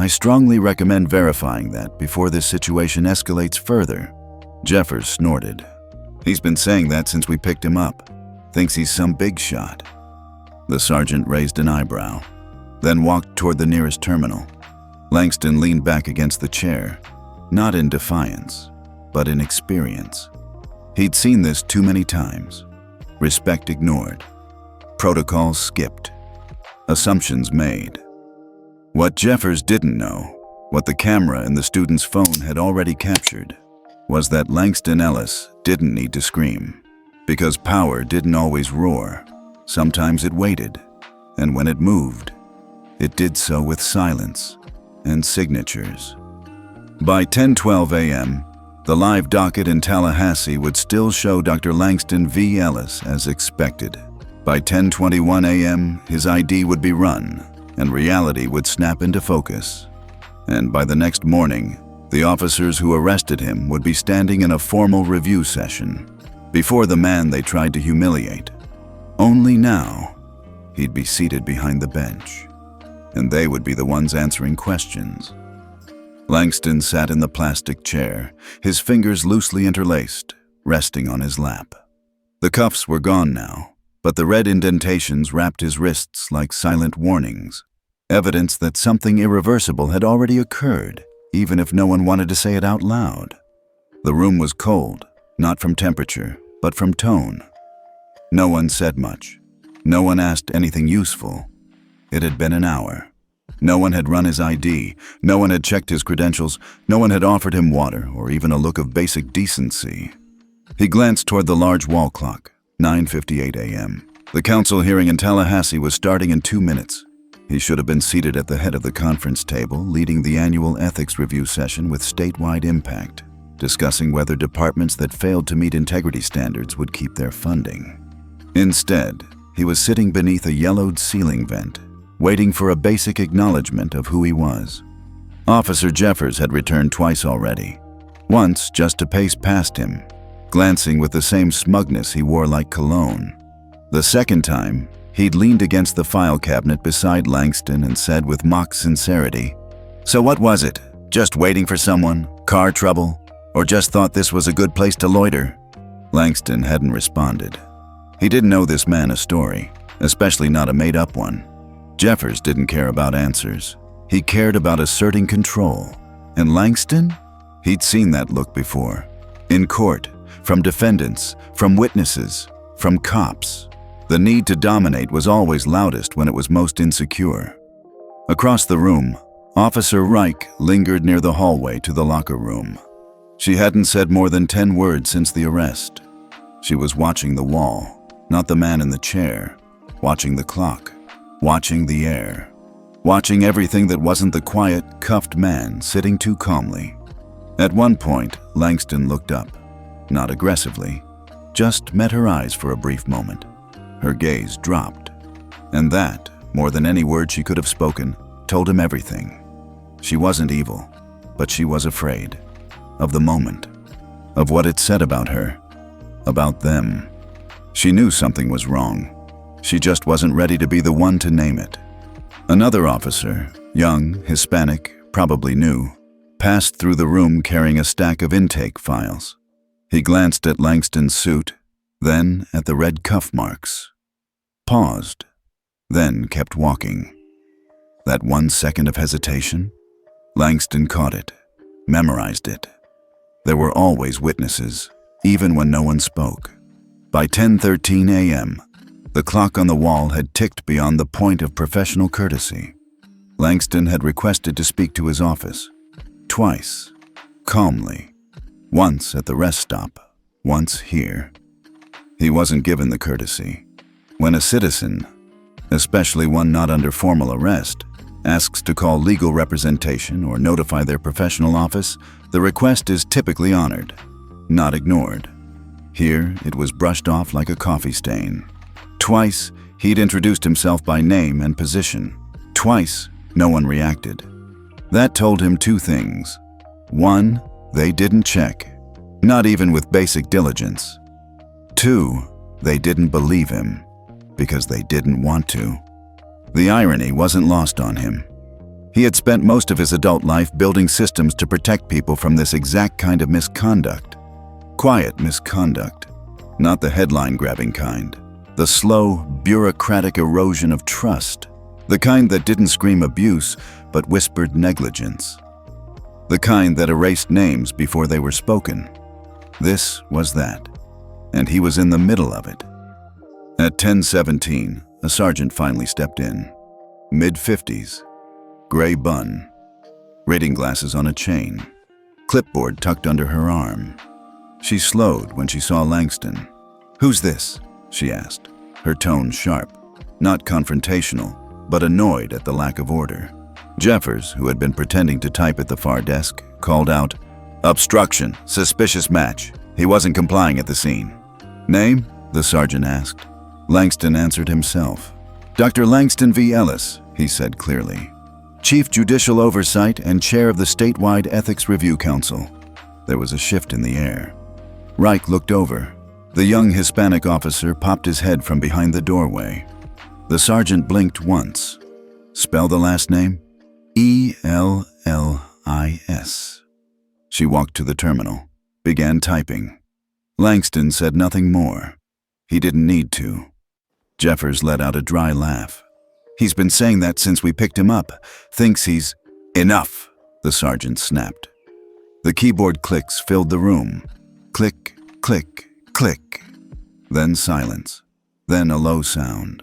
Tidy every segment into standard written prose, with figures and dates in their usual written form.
I strongly recommend verifying that before this situation escalates further." Jeffers snorted. "He's been saying that since we picked him up. Thinks he's some big shot." The sergeant raised an eyebrow, then walked toward the nearest terminal. Langston leaned back against the chair, not in defiance, but in experience. He'd seen this too many times. Respect ignored. Protocols skipped. Assumptions made. What Jeffers didn't know, what the camera in the student's phone had already captured, was that Langston Ellis didn't need to scream, because power didn't always roar. Sometimes it waited, and when it moved, it did so with silence and signatures. By 10:12 a.m., the live docket in Tallahassee would still show Dr. Langston V. Ellis as expected. By 10:21 a.m., his ID would be run, and reality would snap into focus. And by the next morning, the officers who arrested him would be standing in a formal review session before the man they tried to humiliate. Only now, he'd be seated behind the bench, and they would be the ones answering questions. Langston sat in the plastic chair, his fingers loosely interlaced, resting on his lap. The cuffs were gone now, but the red indentations wrapped his wrists like silent warnings, evidence that something irreversible had already occurred, even if no one wanted to say it out loud. The room was cold, not from temperature, but from tone. No one said much. No one asked anything useful. It had been an hour. No one had run his ID. No one had checked his credentials. No one had offered him water or even a look of basic decency. He glanced toward the large wall clock. 9:58 a.m. The council hearing in Tallahassee was starting in 2 minutes. He should have been seated at the head of the conference table, leading the annual ethics review session with statewide impact, discussing whether departments that failed to meet integrity standards would keep their funding. Instead, he was sitting beneath a yellowed ceiling vent, waiting for a basic acknowledgement of who he was. Officer Jeffers had returned twice already, once just to pace past him, glancing with the same smugness he wore like cologne. The second time, he'd leaned against the file cabinet beside Langston and said with mock sincerity, "So what was it? Just waiting for someone? Car trouble? Or just thought this was a good place to loiter?" Langston hadn't responded. He didn't know this man a story, especially not a made-up one. Jeffers didn't care about answers. He cared about asserting control. And Langston? He'd seen that look before. In court, from defendants, from witnesses, from cops. The need to dominate was always loudest when it was most insecure. Across the room, Officer Reich lingered near the hallway to the locker room. She hadn't said more than 10 words since the arrest. She was watching the wall, not the man in the chair, watching the clock, watching the air, watching everything that wasn't the quiet, cuffed man sitting too calmly. At one point, Langston looked up. Not aggressively, just met her eyes for a brief moment. Her gaze dropped. And that, more than any word she could have spoken, told him everything. She wasn't evil, but she was afraid. Of the moment. Of what it said about her. About them. She knew something was wrong. She just wasn't ready to be the one to name it. Another officer, young, Hispanic, probably new, passed through the room carrying a stack of intake files. He glanced at Langston's suit, then at the red cuff marks. Paused, then kept walking. That 1 second of hesitation? Langston caught it, memorized it. There were always witnesses, even when no one spoke. By 10:13 a.m., the clock on the wall had ticked beyond the point of professional courtesy. Langston had requested to speak to his office. Twice, calmly. Once at the rest stop, once here. He wasn't given the courtesy. When a citizen, especially one not under formal arrest, asks to call legal representation or notify their professional office, the request is typically honored, not ignored. Here, it was brushed off like a coffee stain. Twice, he'd introduced himself by name and position. Twice, no one reacted. That told him two things. One, they didn't check, not even with basic diligence. Two, they didn't believe him, because they didn't want to. The irony wasn't lost on him. He had spent most of his adult life building systems to protect people from this exact kind of misconduct. Quiet misconduct, not the headline-grabbing kind. The slow, bureaucratic erosion of trust. The kind that didn't scream abuse, but whispered negligence. The kind that erased names before they were spoken. This was that, and he was in the middle of it. At 10:17, a sergeant finally stepped in. Mid-50s, gray bun, reading glasses on a chain, clipboard tucked under her arm. She slowed when she saw Langston. "Who's this?" she asked, her tone sharp, not confrontational, but annoyed at the lack of order. Jeffers, who had been pretending to type at the far desk, called out, "Obstruction, suspicious match. He wasn't complying at the scene." "Name?" the sergeant asked. Langston answered himself. "Dr. Langston V. Ellis," he said clearly. "Chief Judicial Oversight and Chair of the Statewide Ethics Review Council." There was a shift in the air. Reich looked over. The young Hispanic officer popped his head from behind the doorway. The sergeant blinked once. "Spell the last name?" "E-L-L-I-S." She walked to the terminal, began typing. Langston said nothing more. He didn't need to. Jeffers let out a dry laugh. "He's been saying that since we picked him up. Thinks he's—" "Enough," the sergeant snapped. The keyboard clicks filled the room. Click, click, click. Then silence. Then a low sound.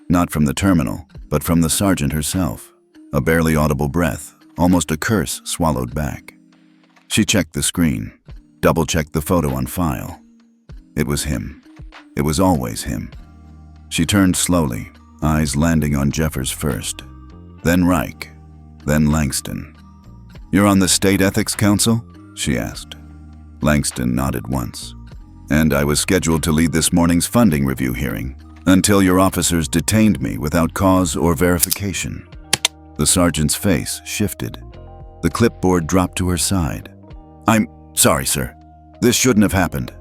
Not from the terminal, but from the sergeant herself. A barely audible breath, almost a curse swallowed back. She checked the screen, double-checked the photo on file. It was him. It was always him. She turned slowly, eyes landing on Jeffers first. Then Reich. Then Langston. "You're on the State Ethics Council?" she asked. Langston nodded once. "And I was scheduled to lead this morning's funding review hearing, until your officers detained me without cause or verification." The sergeant's face shifted. The clipboard dropped to her side. "I'm sorry, sir. This shouldn't have happened."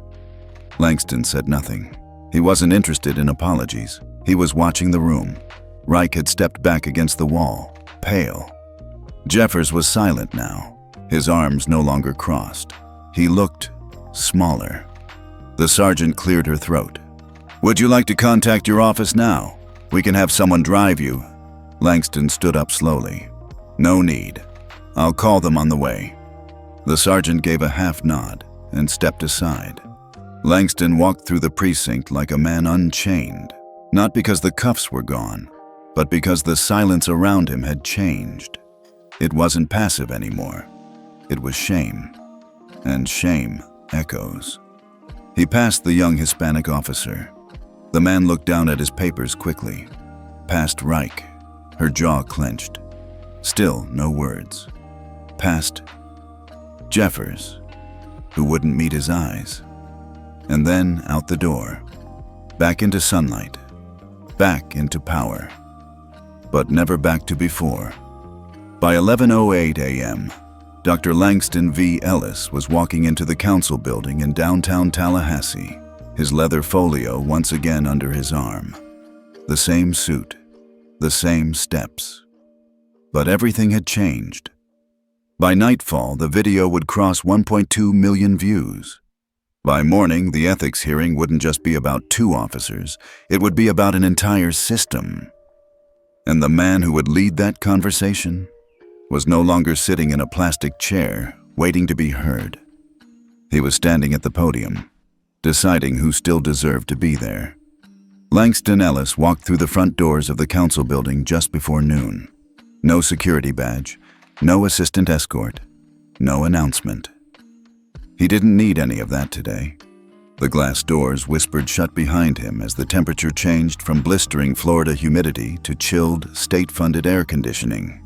Langston said nothing. He wasn't interested in apologies. He was watching the room. Reich had stepped back against the wall, pale. Jeffers was silent now, his arms no longer crossed. He looked smaller. The sergeant cleared her throat. "Would you like to contact your office now? We can have someone drive you." Langston stood up slowly. "No need. I'll call them on the way." The sergeant gave a half nod and stepped aside. Langston walked through the precinct like a man unchained, not because the cuffs were gone, but because the silence around him had changed. It wasn't passive anymore. It was shame. And shame echoes. He passed the young Hispanic officer. The man looked down at his papers quickly. Past Reich. Her jaw clenched. Still no words. Past Jeffers, who wouldn't meet his eyes. And then out the door. Back into sunlight. Back into power. But never back to before. By 11:08 a.m., Dr. Langston V. Ellis was walking into the council building in downtown Tallahassee, his leather folio once again under his arm. The same suit, the same steps. But everything had changed. By nightfall, the video would cross 1.2 million views. By morning, the ethics hearing wouldn't just be about 2 officers, it would be about an entire system. And the man who would lead that conversation was no longer sitting in a plastic chair, waiting to be heard. He was standing at the podium, deciding who still deserved to be there. Langston Ellis walked through the front doors of the council building just before noon. No security badge, no assistant escort, no announcement. He didn't need any of that today. The glass doors whispered shut behind him as the temperature changed from blistering Florida humidity to chilled, state-funded air conditioning.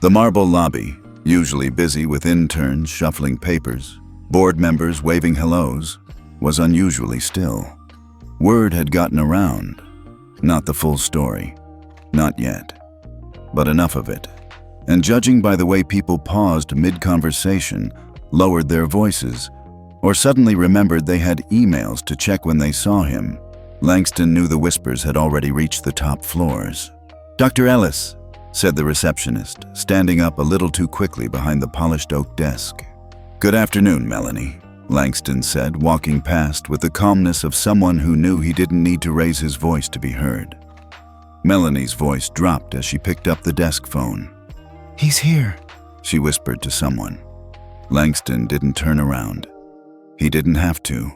The marble lobby, usually busy with interns shuffling papers, board members waving hellos, was unusually still. Word had gotten around. Not the full story. Not yet. But enough of it. And judging by the way people paused mid-conversation, lowered their voices, or suddenly remembered they had emails to check when they saw him, Langston knew the whispers had already reached the top floors. "Dr. Ellis," said the receptionist, standing up a little too quickly behind the polished oak desk. "Good afternoon, Melanie," Langston said, walking past with the calmness of someone who knew he didn't need to raise his voice to be heard. Melanie's voice dropped as she picked up the desk phone. "He's here," she whispered to someone. Langston didn't turn around. He didn't have to.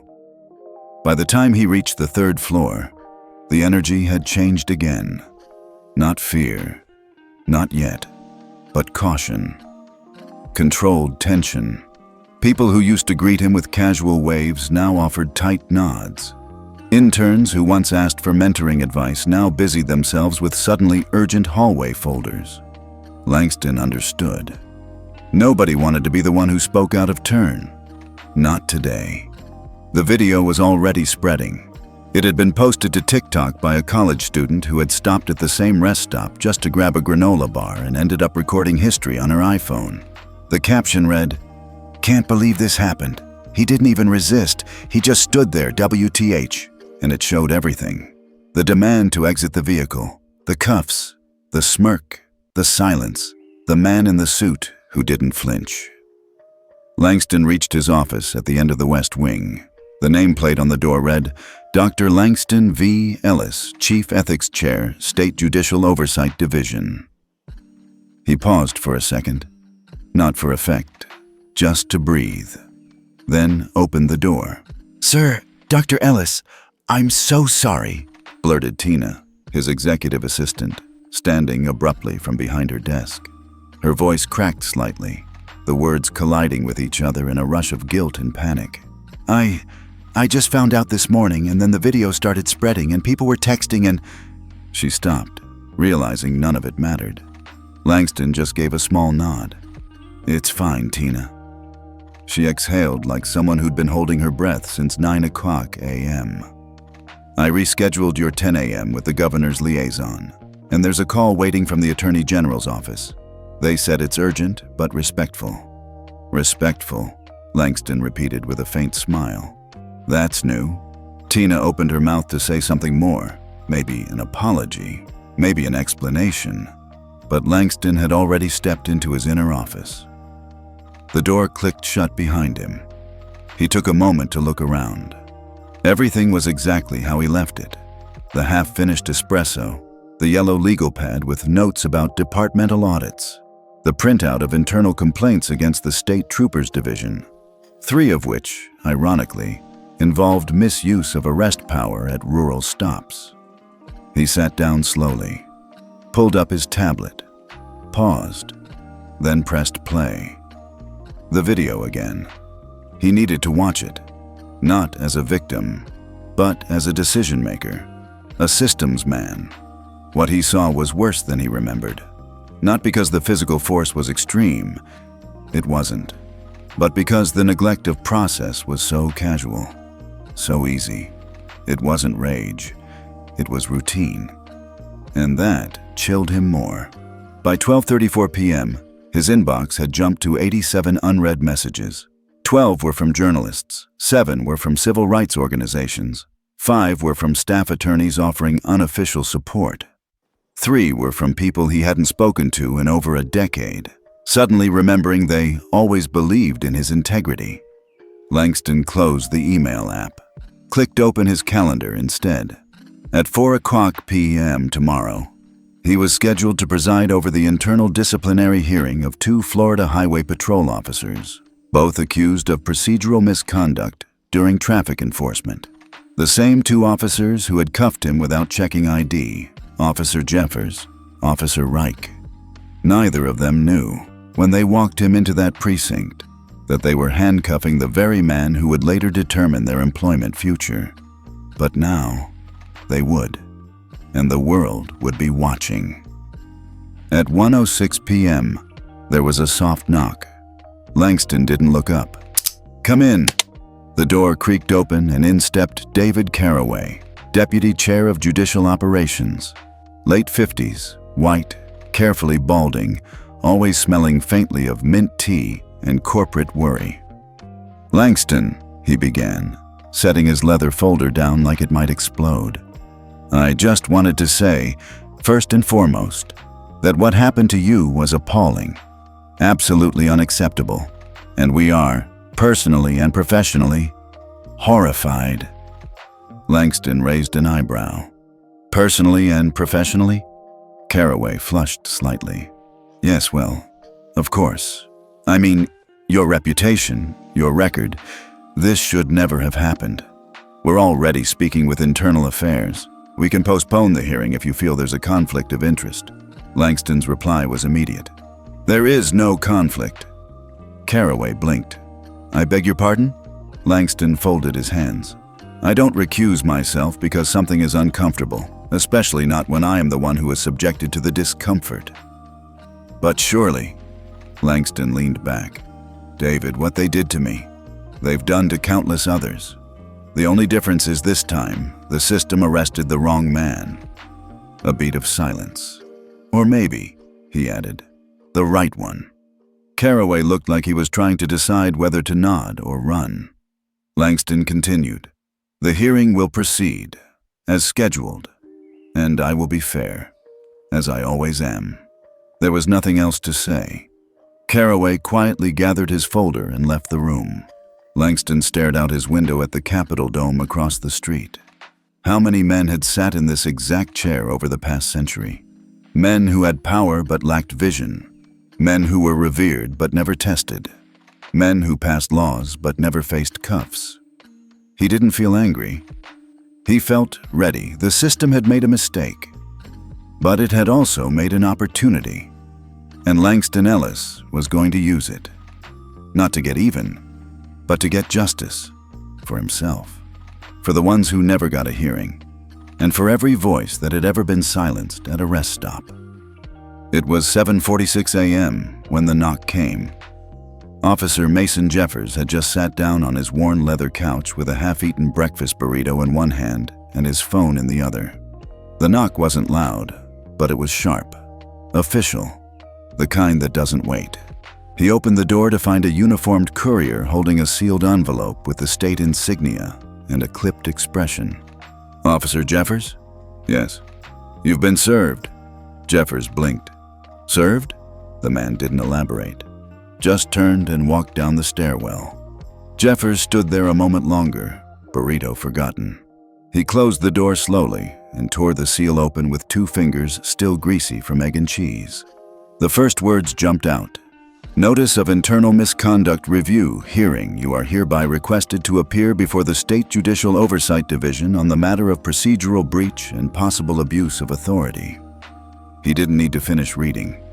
By the time he reached the third floor, the energy had changed again. Not fear, not yet, but caution. Controlled tension. People who used to greet him with casual waves now offered tight nods. Interns who once asked for mentoring advice now busied themselves with suddenly urgent hallway folders. Langston understood. Nobody wanted to be the one who spoke out of turn. Not today. The video was already spreading. It had been posted to TikTok by a college student who had stopped at the same rest stop just to grab a granola bar and ended up recording history on her iPhone. The caption read, "Can't believe this happened. He didn't even resist. He just stood there, WTH." And it showed everything. The demand to exit the vehicle, the cuffs, the smirk, the silence, the man in the suit who didn't flinch. Langston reached his office at the end of the West Wing. The nameplate on the door read, Dr. Langston V. Ellis, Chief Ethics Chair, State Judicial Oversight Division. He paused for a second, not for effect, just to breathe, then opened the door. "Sir, Dr. Ellis, I'm so sorry," blurted Tina, his executive assistant, standing abruptly from behind her desk. Her voice cracked slightly, the words colliding with each other in a rush of guilt and panic. I just found out this morning, and then the video started spreading and people were texting and..." She stopped, realizing none of it mattered. Langston just gave a small nod. "It's fine, Tina." She exhaled like someone who'd been holding her breath since 9 a.m. "I rescheduled your 10 a.m. with the governor's liaison, and there's a call waiting from the Attorney General's office. They said it's urgent, but respectful." "Respectful," Langston repeated with a faint smile. "That's new." Tina opened her mouth to say something more, maybe an apology, maybe an explanation, but Langston had already stepped into his inner office. The door clicked shut behind him. He took a moment to look around. Everything was exactly how he left it. The half-finished espresso, the yellow legal pad with notes about departmental audits, the printout of internal complaints against the State Troopers Division, 3 of which, ironically, involved misuse of arrest power at rural stops. He sat down slowly, pulled up his tablet, paused, then pressed play. The video again. He needed to watch it, not as a victim, but as a decision maker, a systems man. What he saw was worse than he remembered. Not because the physical force was extreme, it wasn't, but because the neglect of process was so casual, so easy. It wasn't rage, it was routine. And that chilled him more. By 12:34 p.m., his inbox had jumped to 87 unread messages. 12 were from journalists, 7 were from civil rights organizations, 5 were from staff attorneys offering unofficial support. 3 were from people he hadn't spoken to in over a decade, suddenly remembering they always believed in his integrity. Langston closed the email app, clicked open his calendar instead. At 4 p.m. tomorrow, he was scheduled to preside over the internal disciplinary hearing of 2 Florida Highway Patrol officers, both accused of procedural misconduct during traffic enforcement. The same 2 officers who had cuffed him without checking ID, Officer Jeffers, Officer Reich. Neither of them knew, when they walked him into that precinct, that they were handcuffing the very man who would later determine their employment future. But now, they would, and the world would be watching. At 1:06 p.m., there was a soft knock. Langston didn't look up. "Come in." The door creaked open and in stepped David Carraway, Deputy Chair of Judicial Operations. Late 50s, white, carefully balding, always smelling faintly of mint tea and corporate worry. "Langston," he began, setting his leather folder down like it might explode. "I just wanted to say, first and foremost, That what happened to you was appalling, absolutely unacceptable, and we are, personally and professionally, horrified. Langston raised an eyebrow. Personally and professionally? Caraway flushed slightly. Yes, well, of course. I mean, your reputation, your record, this should never have happened. We're already speaking with internal affairs. We can postpone the hearing if you feel there's a conflict of interest. Langston's reply was immediate. There is no conflict. Caraway blinked. I beg your pardon? Langston folded his hands. I don't recuse myself because something is uncomfortable, especially not when I am the one who is subjected to the discomfort. But surely, Langston leaned back. David, what they did to me, they've done to countless others. The only difference is this time, the system arrested the wrong man. A beat of silence. Or maybe, he added, the right one. Caraway looked like he was trying to decide whether to nod or run. Langston continued. The hearing will proceed, as scheduled, and I will be fair, as I always am. There was nothing else to say. Caraway quietly gathered his folder and left the room. Langston stared out his window at the Capitol dome across the street. How many men had sat in this exact chair over the past century? Men who had power but lacked vision. Men who were revered but never tested. Men who passed laws but never faced cuffs. He didn't feel angry. He felt ready. The system had made a mistake. But it had also made an opportunity. And Langston Ellis was going to use it. Not to get even, but to get justice. For himself. For the ones who never got a hearing. And for every voice that had ever been silenced at a rest stop. It was 7:46 a.m. when the knock came. Officer Mason Jeffers had just sat down on his worn leather couch with a half-eaten breakfast burrito in one hand and his phone in the other. The knock wasn't loud, but it was sharp. Official. The kind that doesn't wait. He opened the door to find a uniformed courier holding a sealed envelope with the state insignia and a clipped expression. Officer Jeffers? Yes. You've been served. Jeffers blinked. Served? The man didn't elaborate. Just turned and walked down the stairwell. Jeffers stood there a moment longer, burrito forgotten. He closed the door slowly and tore the seal open with 2 fingers still greasy from egg and cheese. The first words jumped out. Notice of Internal Misconduct Review hearing. You are hereby requested to appear before the State Judicial Oversight Division on the matter of procedural breach and possible abuse of authority. He didn't need to finish reading.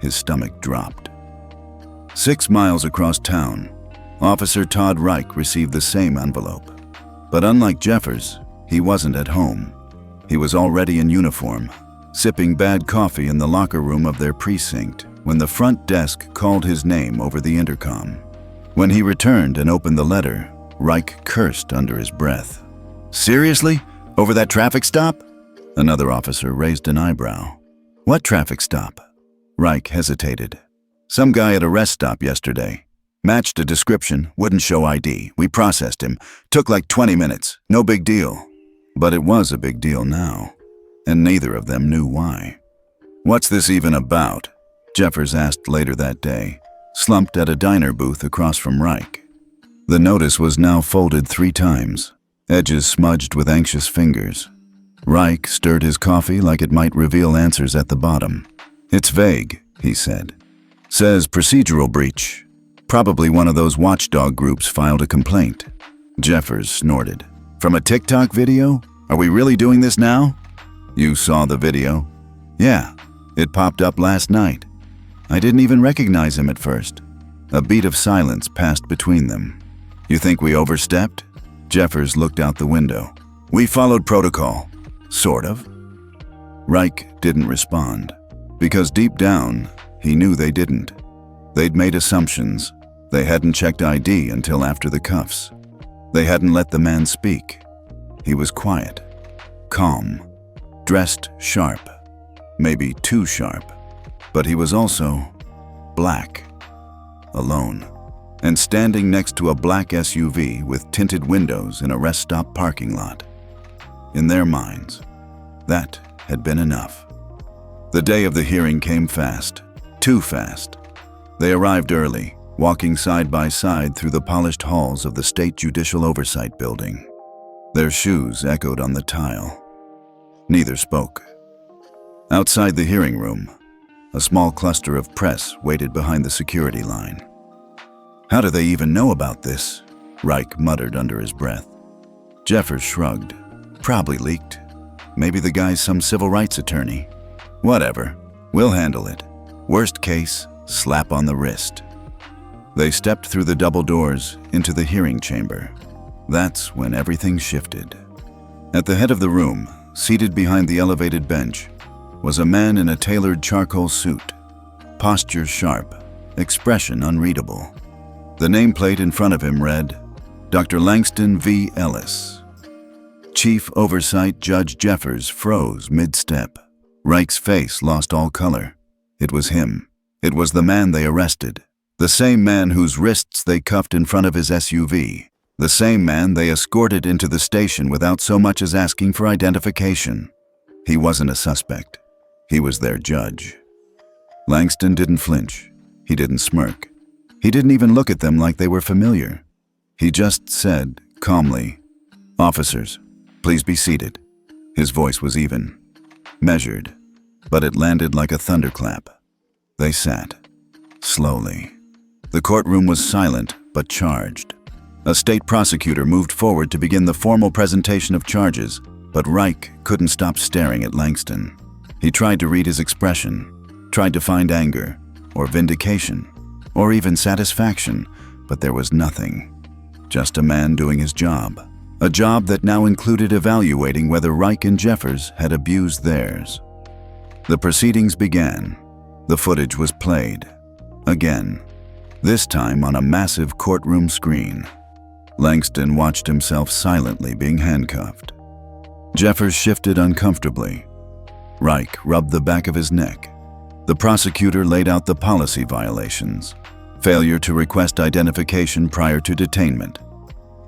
His stomach dropped. 6 miles across town, Officer Todd Reich received the same envelope. But unlike Jeffers, he wasn't at home. He was already in uniform, sipping bad coffee in the locker room of their precinct when the front desk called his name over the intercom. When he returned and opened the letter, Reich cursed under his breath. Seriously? Over that traffic stop? Another officer raised an eyebrow. What traffic stop? Reich hesitated. Some guy at a rest stop yesterday. Matched a description, wouldn't show ID. We processed him. Took like 20 minutes. No big deal. But it was a big deal now. And neither of them knew why. What's this even about? Jeffers asked later that day, slumped at a diner booth across from Reich. The notice was now folded 3 times, edges smudged with anxious fingers. Reich stirred his coffee like it might reveal answers at the bottom. It's vague, he said. Says procedural breach. Probably one of those watchdog groups filed a complaint. Jeffers snorted. From a TikTok video? Are we really doing this now? You saw the video? Yeah, it popped up last night. I didn't even recognize him at first. A beat of silence passed between them. You think we overstepped? Jeffers looked out the window. We followed protocol. Sort of. Reich didn't respond. Because deep down, he knew they didn't. They'd made assumptions. They hadn't checked ID until after the cuffs. They hadn't let the man speak. He was quiet, calm, dressed sharp, maybe too sharp. But he was also black, alone, and standing next to a black SUV with tinted windows in a rest stop parking lot. In their minds, that had been enough. The day of the hearing came fast, too fast. They arrived early, walking side by side through the polished halls of the State Judicial Oversight Building. Their shoes echoed on the tile. Neither spoke. Outside the hearing room, a small cluster of press waited behind the security line. "How do they even know about this?" Reich muttered under his breath. Jeffers shrugged. "Probably leaked. Maybe the guy's some civil rights attorney. Whatever, we'll handle it. Worst case, slap on the wrist." They stepped through the double doors into the hearing chamber. That's when everything shifted. At the head of the room, seated behind the elevated bench, was a man in a tailored charcoal suit. Posture sharp, expression unreadable. The nameplate in front of him read, Dr. Langston V. Ellis. Chief Oversight Judge Jeffers froze mid-step. Reich's face lost all color. It was him. It was the man they arrested. The same man whose wrists they cuffed in front of his SUV. The same man they escorted into the station without so much as asking for identification. He wasn't a suspect. He was their judge. Langston didn't flinch. He didn't smirk. He didn't even look at them like they were familiar. He just said, calmly, "Officers, please be seated." His voice was even, measured, but it landed like a thunderclap. They sat, slowly. The courtroom was silent but charged. A state prosecutor moved forward to begin the formal presentation of charges, but Reich couldn't stop staring at Langston. He tried to read his expression, tried to find anger, or vindication, or even satisfaction, but there was nothing. Just a man doing his job. A job that now included evaluating whether Reich and Jeffers had abused theirs. The proceedings began. The footage was played. Again. This time on a massive courtroom screen. Langston watched himself silently being handcuffed. Jeffers shifted uncomfortably. Reich rubbed the back of his neck. The prosecutor laid out the policy violations. Failure to request identification prior to detainment.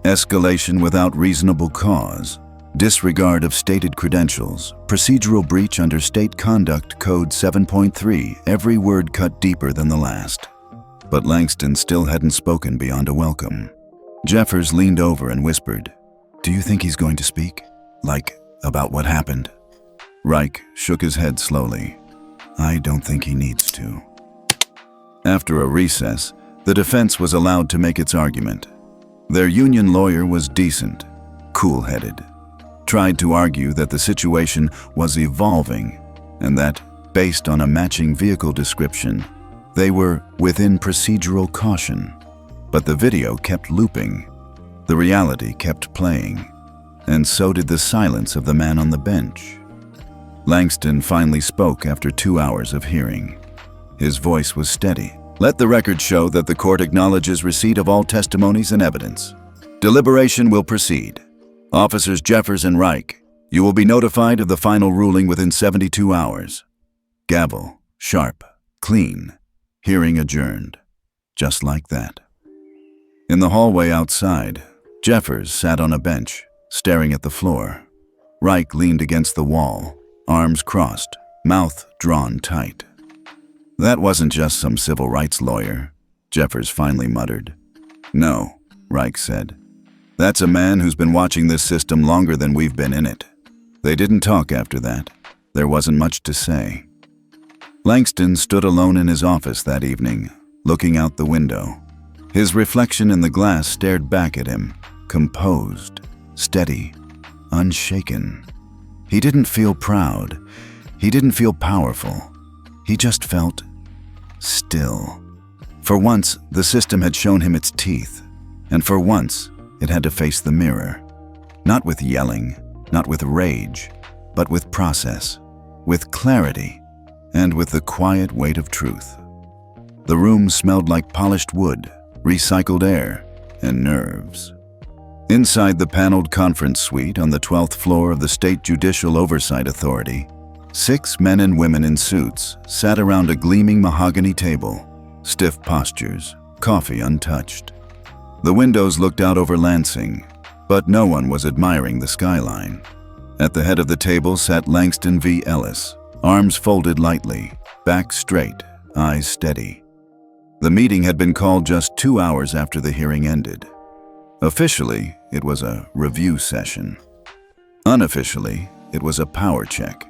Escalation without reasonable cause. Disregard of stated credentials. Procedural breach under State Conduct Code 7.3, every word cut deeper than the last. But Langston still hadn't spoken beyond a welcome. Jeffers leaned over and whispered, "Do you think he's going to speak? Like, about what happened?" Reich shook his head slowly. "I don't think he needs to." After a recess, the defense was allowed to make its argument. Their union lawyer was decent, cool-headed. Tried to argue that the situation was evolving and that, based on a matching vehicle description, they were within procedural caution. But the video kept looping. The reality kept playing. And so did the silence of the man on the bench. Langston finally spoke after 2 hours of hearing. His voice was steady. "Let the record show that the court acknowledges receipt of all testimonies and evidence. Deliberation will proceed. Officers Jeffers and Reich, you will be notified of the final ruling within 72 hours. Gavel, sharp, clean. Hearing adjourned." Just like that. In the hallway outside, Jeffers sat on a bench, staring at the floor. Reich leaned against the wall, arms crossed, mouth drawn tight. "That wasn't just some civil rights lawyer," Jeffers finally muttered. "No," Reich said. "That's a man who's been watching this system longer than we've been in it." They didn't talk after that. There wasn't much to say. Langston stood alone in his office that evening, looking out the window. His reflection in the glass stared back at him, composed, steady, unshaken. He didn't feel proud. He didn't feel powerful. He just felt still. For once, the system had shown him its teeth, and for once, it had to face the mirror. Not with yelling, not with rage, but with process, with clarity, and with the quiet weight of truth. The room smelled like polished wood, recycled air, and nerves. Inside the paneled conference suite on the 12th floor of the State Judicial Oversight Authority, 6 men and women in suits sat around a gleaming mahogany table, stiff postures, coffee untouched. The windows looked out over Lansing, but no one was admiring the skyline. At the head of the table sat Langston V. Ellis, arms folded lightly, back straight, eyes steady. The meeting had been called just 2 hours after the hearing ended. Officially, it was a review session. Unofficially, it was a power check.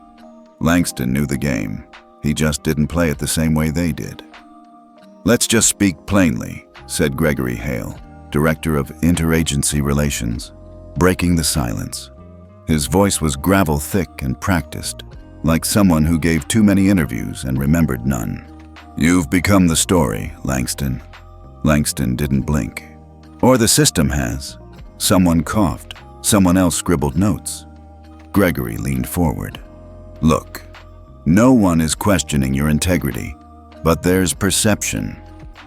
Langston knew the game. He just didn't play it the same way they did. "Let's just speak plainly," said Gregory Hale, Director of Interagency Relations, breaking the silence. His voice was gravel-thick and practiced, like someone who gave too many interviews and remembered none. "You've become the story, Langston." Langston didn't blink. "Or the system has." Someone coughed. Someone else scribbled notes. Gregory leaned forward. "Look, no one is questioning your integrity, but there's perception.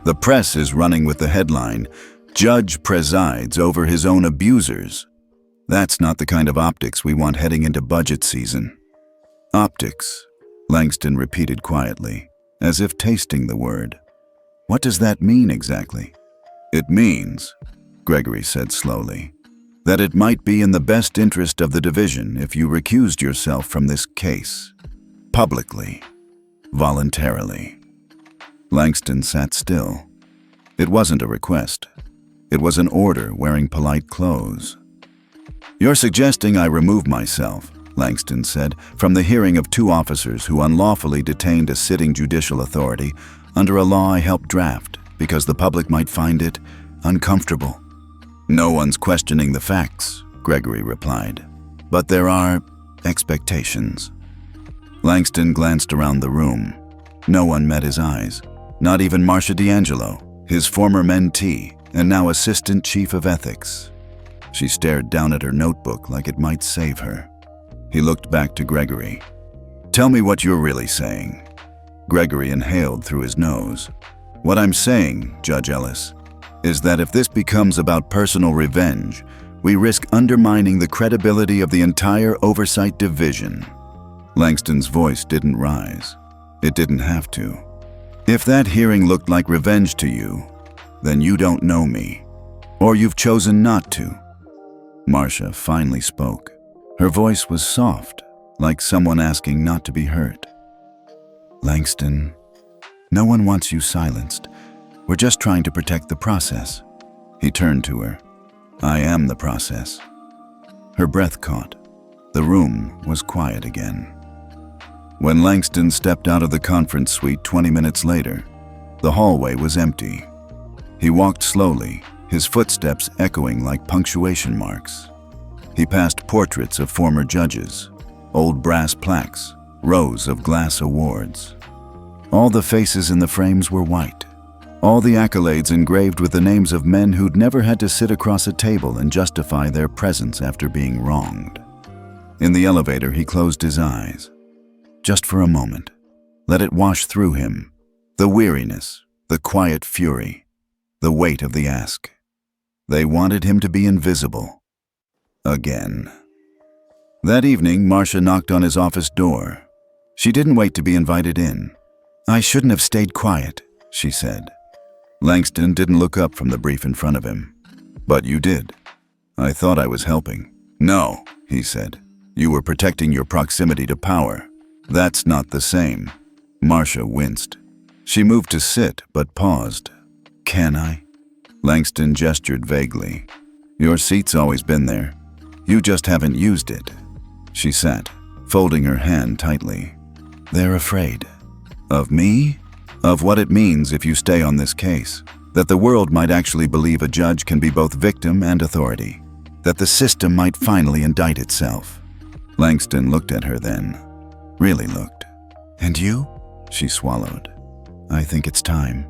The press is running with the headline, 'Judge presides over his own abusers.' That's not the kind of optics we want heading into budget season." "Optics," Langston repeated quietly, as if tasting the word. "What does that mean exactly?" "It means," Gregory said slowly, "that it might be in the best interest of the division if you recused yourself from this case. Publicly. Voluntarily." Langston sat still. It wasn't a request. It was an order wearing polite clothes. "You're suggesting I remove myself," Langston said, "from the hearing of 2 officers who unlawfully detained a sitting judicial authority under a law I helped draft because the public might find it uncomfortable." "No one's questioning the facts," Gregory replied. "But there are expectations." Langston glanced around the room. No one met his eyes, not even Marcia D'Angelo, his former mentee and now assistant chief of ethics. She stared down at her notebook like it might save her. He looked back to Gregory. "Tell me what you're really saying." Gregory inhaled through his nose. "What I'm saying, Judge Ellis, is that if this becomes about personal revenge, we risk undermining the credibility of the entire oversight division." Langston's voice didn't rise. It didn't have to. "If that hearing looked like revenge to you, then you don't know me, or you've chosen not to." Marcia finally spoke. Her voice was soft, like someone asking not to be hurt. "Langston, no one wants you silenced. We're just trying to protect the process." He turned to her. "I am the process." Her breath caught. The room was quiet again. When Langston stepped out of the conference suite 20 minutes later, the hallway was empty. He walked slowly, his footsteps echoing like punctuation marks. He passed portraits of former judges, old brass plaques, rows of glass awards. All the faces in the frames were white. All the accolades engraved with the names of men who'd never had to sit across a table and justify their presence after being wronged. In the elevator, he closed his eyes. Just for a moment. Let it wash through him. The weariness, the quiet fury, the weight of the ask. They wanted him to be invisible. Again. That evening, Marcia knocked on his office door. She didn't wait to be invited in. "I shouldn't have stayed quiet," she said. Langston didn't look up from the brief in front of him. "But you did." "I thought I was helping." "No," he said. "You were protecting your proximity to power. That's not the same." Marcia winced. She moved to sit, but paused. "Can I?" Langston gestured vaguely. "Your seat's always been there. You just haven't used it." She sat, folding her hand tightly. "They're afraid." "Of me?" "Of what it means if you stay on this case. That the world might actually believe a judge can be both victim and authority. That the system might finally indict itself." Langston looked at her then. Really looked. "And you?" She swallowed. "I think it's time."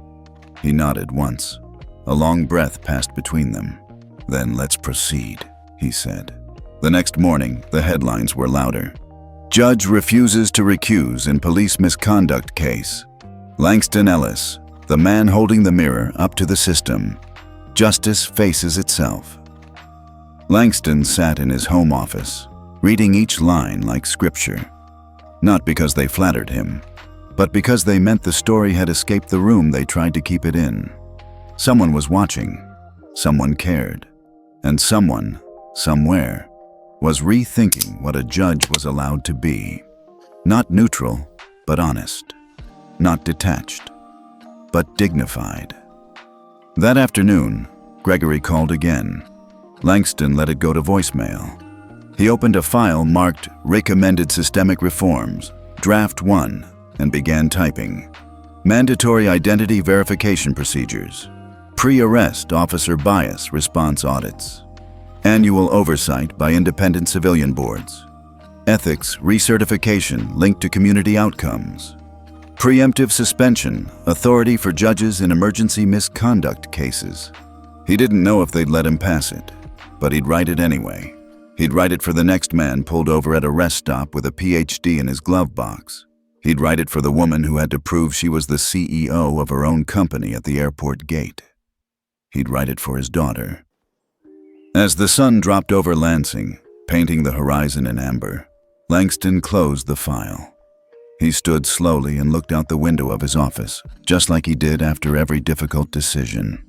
He nodded once. A long breath passed between them. "Then let's proceed," he said. The next morning, the headlines were louder. "Judge refuses to recuse in police misconduct case. Langston Ellis, the man holding the mirror up to the system. Justice faces itself." Langston sat in his home office, reading each line like scripture. Not because they flattered him, but because they meant the story had escaped the room they tried to keep it in. Someone was watching, someone cared, and someone, somewhere, was rethinking what a judge was allowed to be. Not neutral, but honest. Not detached, but dignified. That afternoon, Gregory called again. Langston let it go to voicemail. He opened a file marked Recommended Systemic Reforms, Draft 1, and began typing. Mandatory Identity Verification Procedures. Pre-arrest officer bias response audits. Annual oversight by independent civilian boards. Ethics recertification linked to community outcomes. Preemptive suspension, authority for judges in emergency misconduct cases. He didn't know if they'd let him pass it, but he'd write it anyway. He'd write it for the next man pulled over at a rest stop with a PhD in his glove box. He'd write it for the woman who had to prove she was the CEO of her own company at the airport gate. He'd write it for his daughter. As the sun dropped over Lansing, painting the horizon in amber, Langston closed the file. He stood slowly and looked out the window of his office, just like he did after every difficult decision.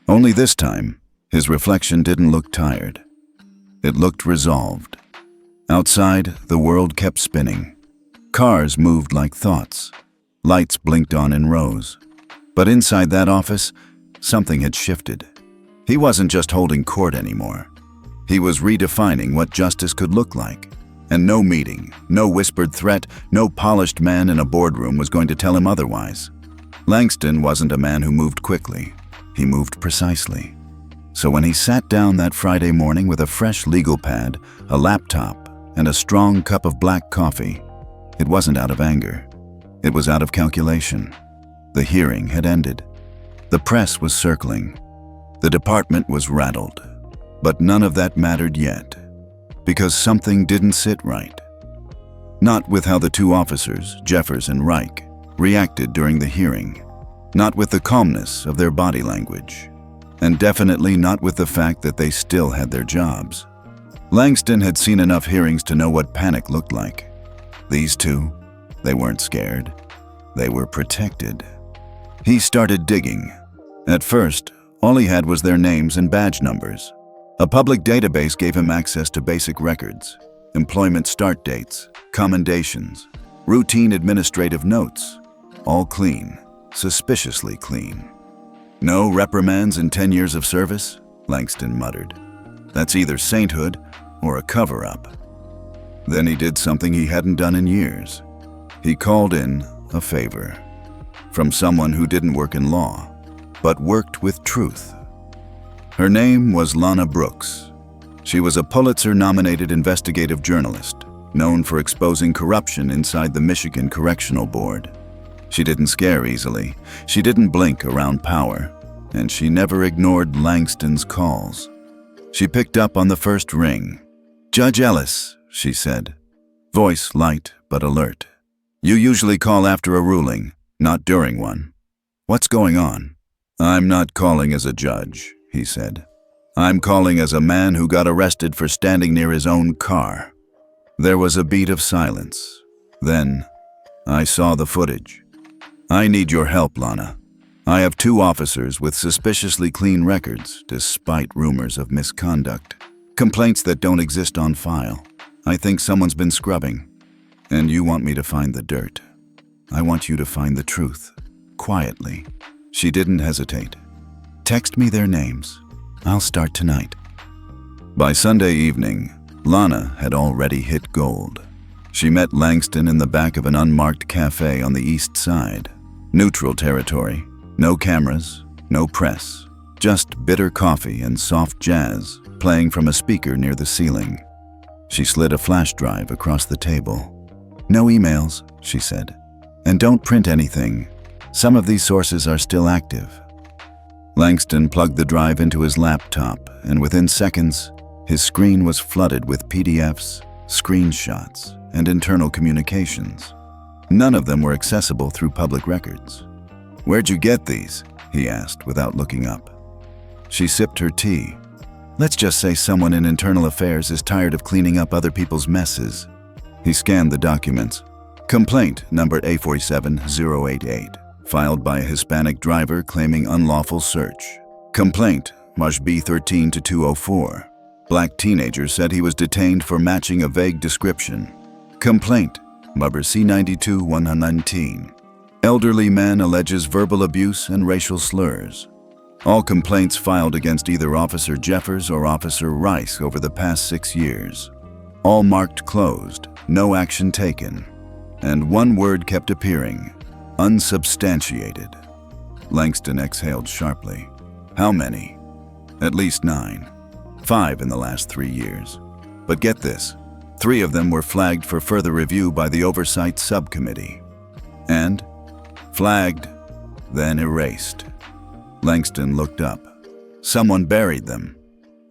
Only this time, his reflection didn't look tired. It looked resolved. Outside, the world kept spinning. Cars moved like thoughts. Lights blinked on in rows. But inside that office, something had shifted. He wasn't just holding court anymore. He was redefining what justice could look like. And no meeting, no whispered threat, no polished man in a boardroom was going to tell him otherwise. Langston wasn't a man who moved quickly. He moved precisely. So when he sat down that Friday morning with a fresh legal pad, a laptop, and a strong cup of black coffee, it wasn't out of anger. It was out of calculation. The hearing had ended. The press was circling. The department was rattled. But none of that mattered yet, because something didn't sit right. Not with how the two officers, Jeffers and Reich, reacted during the hearing. Not with the calmness of their body language. And definitely not with the fact that they still had their jobs. Langston had seen enough hearings to know what panic looked like. These two, they weren't scared. They were protected. He started digging. At first, all he had was their names and badge numbers. A public database gave him access to basic records, employment start dates, commendations, routine administrative notes, all clean, suspiciously clean. No reprimands in 10 years of service, Langston muttered. That's either sainthood or a cover-up. Then he did something he hadn't done in years. He called in a favor from someone who didn't work in law, but worked with truth. Her name was Lana Brooks. She was a Pulitzer-nominated investigative journalist, known for exposing corruption inside the Michigan Correctional Board. She didn't scare easily, she didn't blink around power, and she never ignored Langston's calls. She picked up on the first ring. "Judge Ellis," she said, voice light but alert. "You usually call after a ruling, not during one. What's going on?" "I'm not calling as a judge," he said. "I'm calling as a man who got arrested for standing near his own car." There was a beat of silence. Then, "I saw the footage. I need your help, Lana. I have 2 officers with suspiciously clean records, despite rumors of misconduct. Complaints that don't exist on file. I think someone's been scrubbing. And you want me to find the dirt. I want you to find the truth. Quietly." She didn't hesitate. "Text me their names. I'll start tonight." By Sunday evening, Lana had already hit gold. She met Langston in the back of an unmarked cafe on the east side. Neutral territory. No cameras, no press. Just bitter coffee and soft jazz playing from a speaker near the ceiling. She slid a flash drive across the table. "No emails," she said. "And don't print anything. Some of these sources are still active." Langston plugged the drive into his laptop, and within seconds, his screen was flooded with PDFs, screenshots, and internal communications. None of them were accessible through public records. "Where'd you get these?" he asked without looking up. She sipped her tea. "Let's just say someone in internal affairs is tired of cleaning up other people's messes." He scanned the documents. Complaint number A47088, filed by a Hispanic driver claiming unlawful search. Complaint March B13-204. Black teenager said he was detained for matching a vague description. Complaint Number C92-119. Elderly man alleges verbal abuse and racial slurs. All complaints filed against either Officer Jeffers or Officer Rice over the past 6 years. All marked closed, no action taken. And one word kept appearing: unsubstantiated. Langston exhaled sharply. How many? At least 9. 5 in the last 3 years. But get this, 3 of them were flagged for further review by the Oversight Subcommittee. And flagged, then erased. Langston looked up. Someone buried them.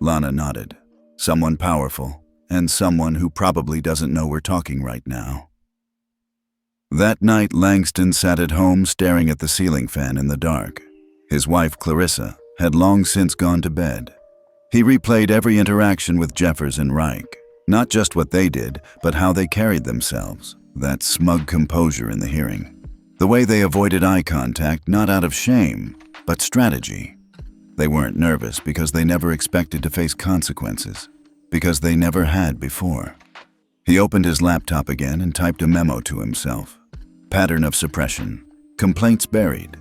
Lana nodded. Someone powerful, and someone who probably doesn't know we're talking right now. That night, Langston sat at home staring at the ceiling fan in the dark. His wife, Clarissa, had long since gone to bed. He replayed every interaction with Jeffers and Reich, not just what they did, but how they carried themselves, that smug composure in the hearing. The way they avoided eye contact, not out of shame, but strategy. They weren't nervous because they never expected to face consequences, because they never had before. He opened his laptop again and typed a memo to himself. Pattern of suppression. Complaints buried.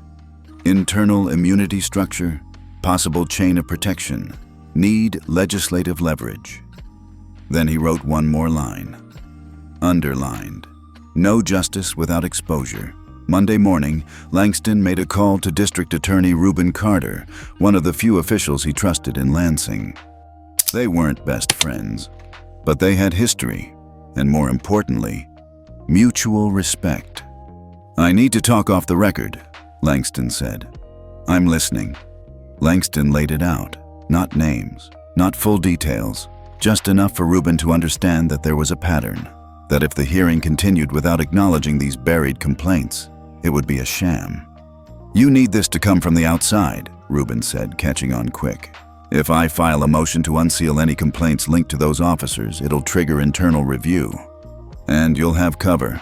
Internal immunity structure. Possible chain of protection. Need legislative leverage. Then he wrote one more line. Underlined. No justice without exposure. Monday morning, Langston made a call to District Attorney Reuben Carter, one of the few officials he trusted in Lansing. They weren't best friends, but they had history, and more importantly, mutual respect. "I need to talk off the record," Langston said. "I'm listening." Langston laid it out, not names, not full details, just enough for Reuben to understand that there was a pattern, that if the hearing continued without acknowledging these buried complaints, it would be a sham. "You need this to come from the outside," Reuben said, catching on quick. "If I file a motion to unseal any complaints linked to those officers, it'll trigger internal review. And you'll have cover."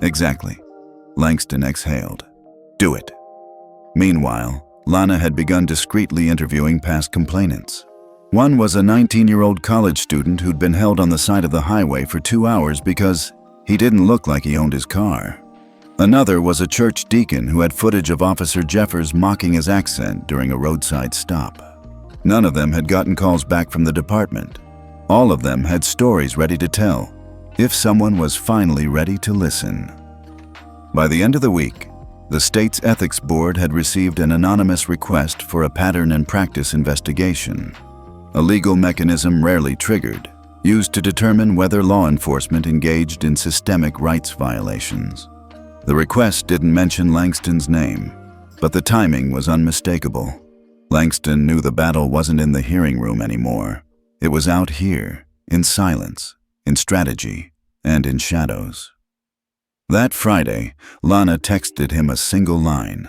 "Exactly." Langston exhaled. "Do it." Meanwhile, Lana had begun discreetly interviewing past complainants. One was a 19-year-old college student who'd been held on the side of the highway for 2 hours because he didn't look like he owned his car. Another was a church deacon who had footage of Officer Jeffers mocking his accent during a roadside stop. None of them had gotten calls back from the department. All of them had stories ready to tell, if someone was finally ready to listen. By the end of the week, the state's ethics board had received an anonymous request for a pattern and practice investigation, a legal mechanism rarely triggered, used to determine whether law enforcement engaged in systemic rights violations. The request didn't mention Langston's name, but the timing was unmistakable. Langston knew the battle wasn't in the hearing room anymore. It was out here, in silence, in strategy, and in shadows. That Friday, Lana texted him a single line.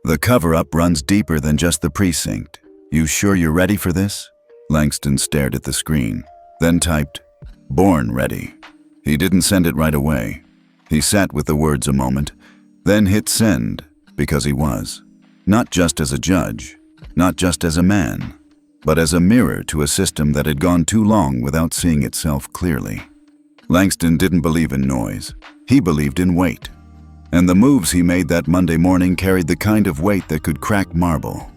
"The cover-up runs deeper than just the precinct. You sure you're ready for this?" Langston stared at the screen, then typed, "Born ready." He didn't send it right away. He sat with the words a moment, then hit send, because he was. Not just as a judge, not just as a man, but as a mirror to a system that had gone too long without seeing itself clearly. Langston didn't believe in noise. He believed in weight. And the moves he made that Monday morning carried the kind of weight that could crack marble.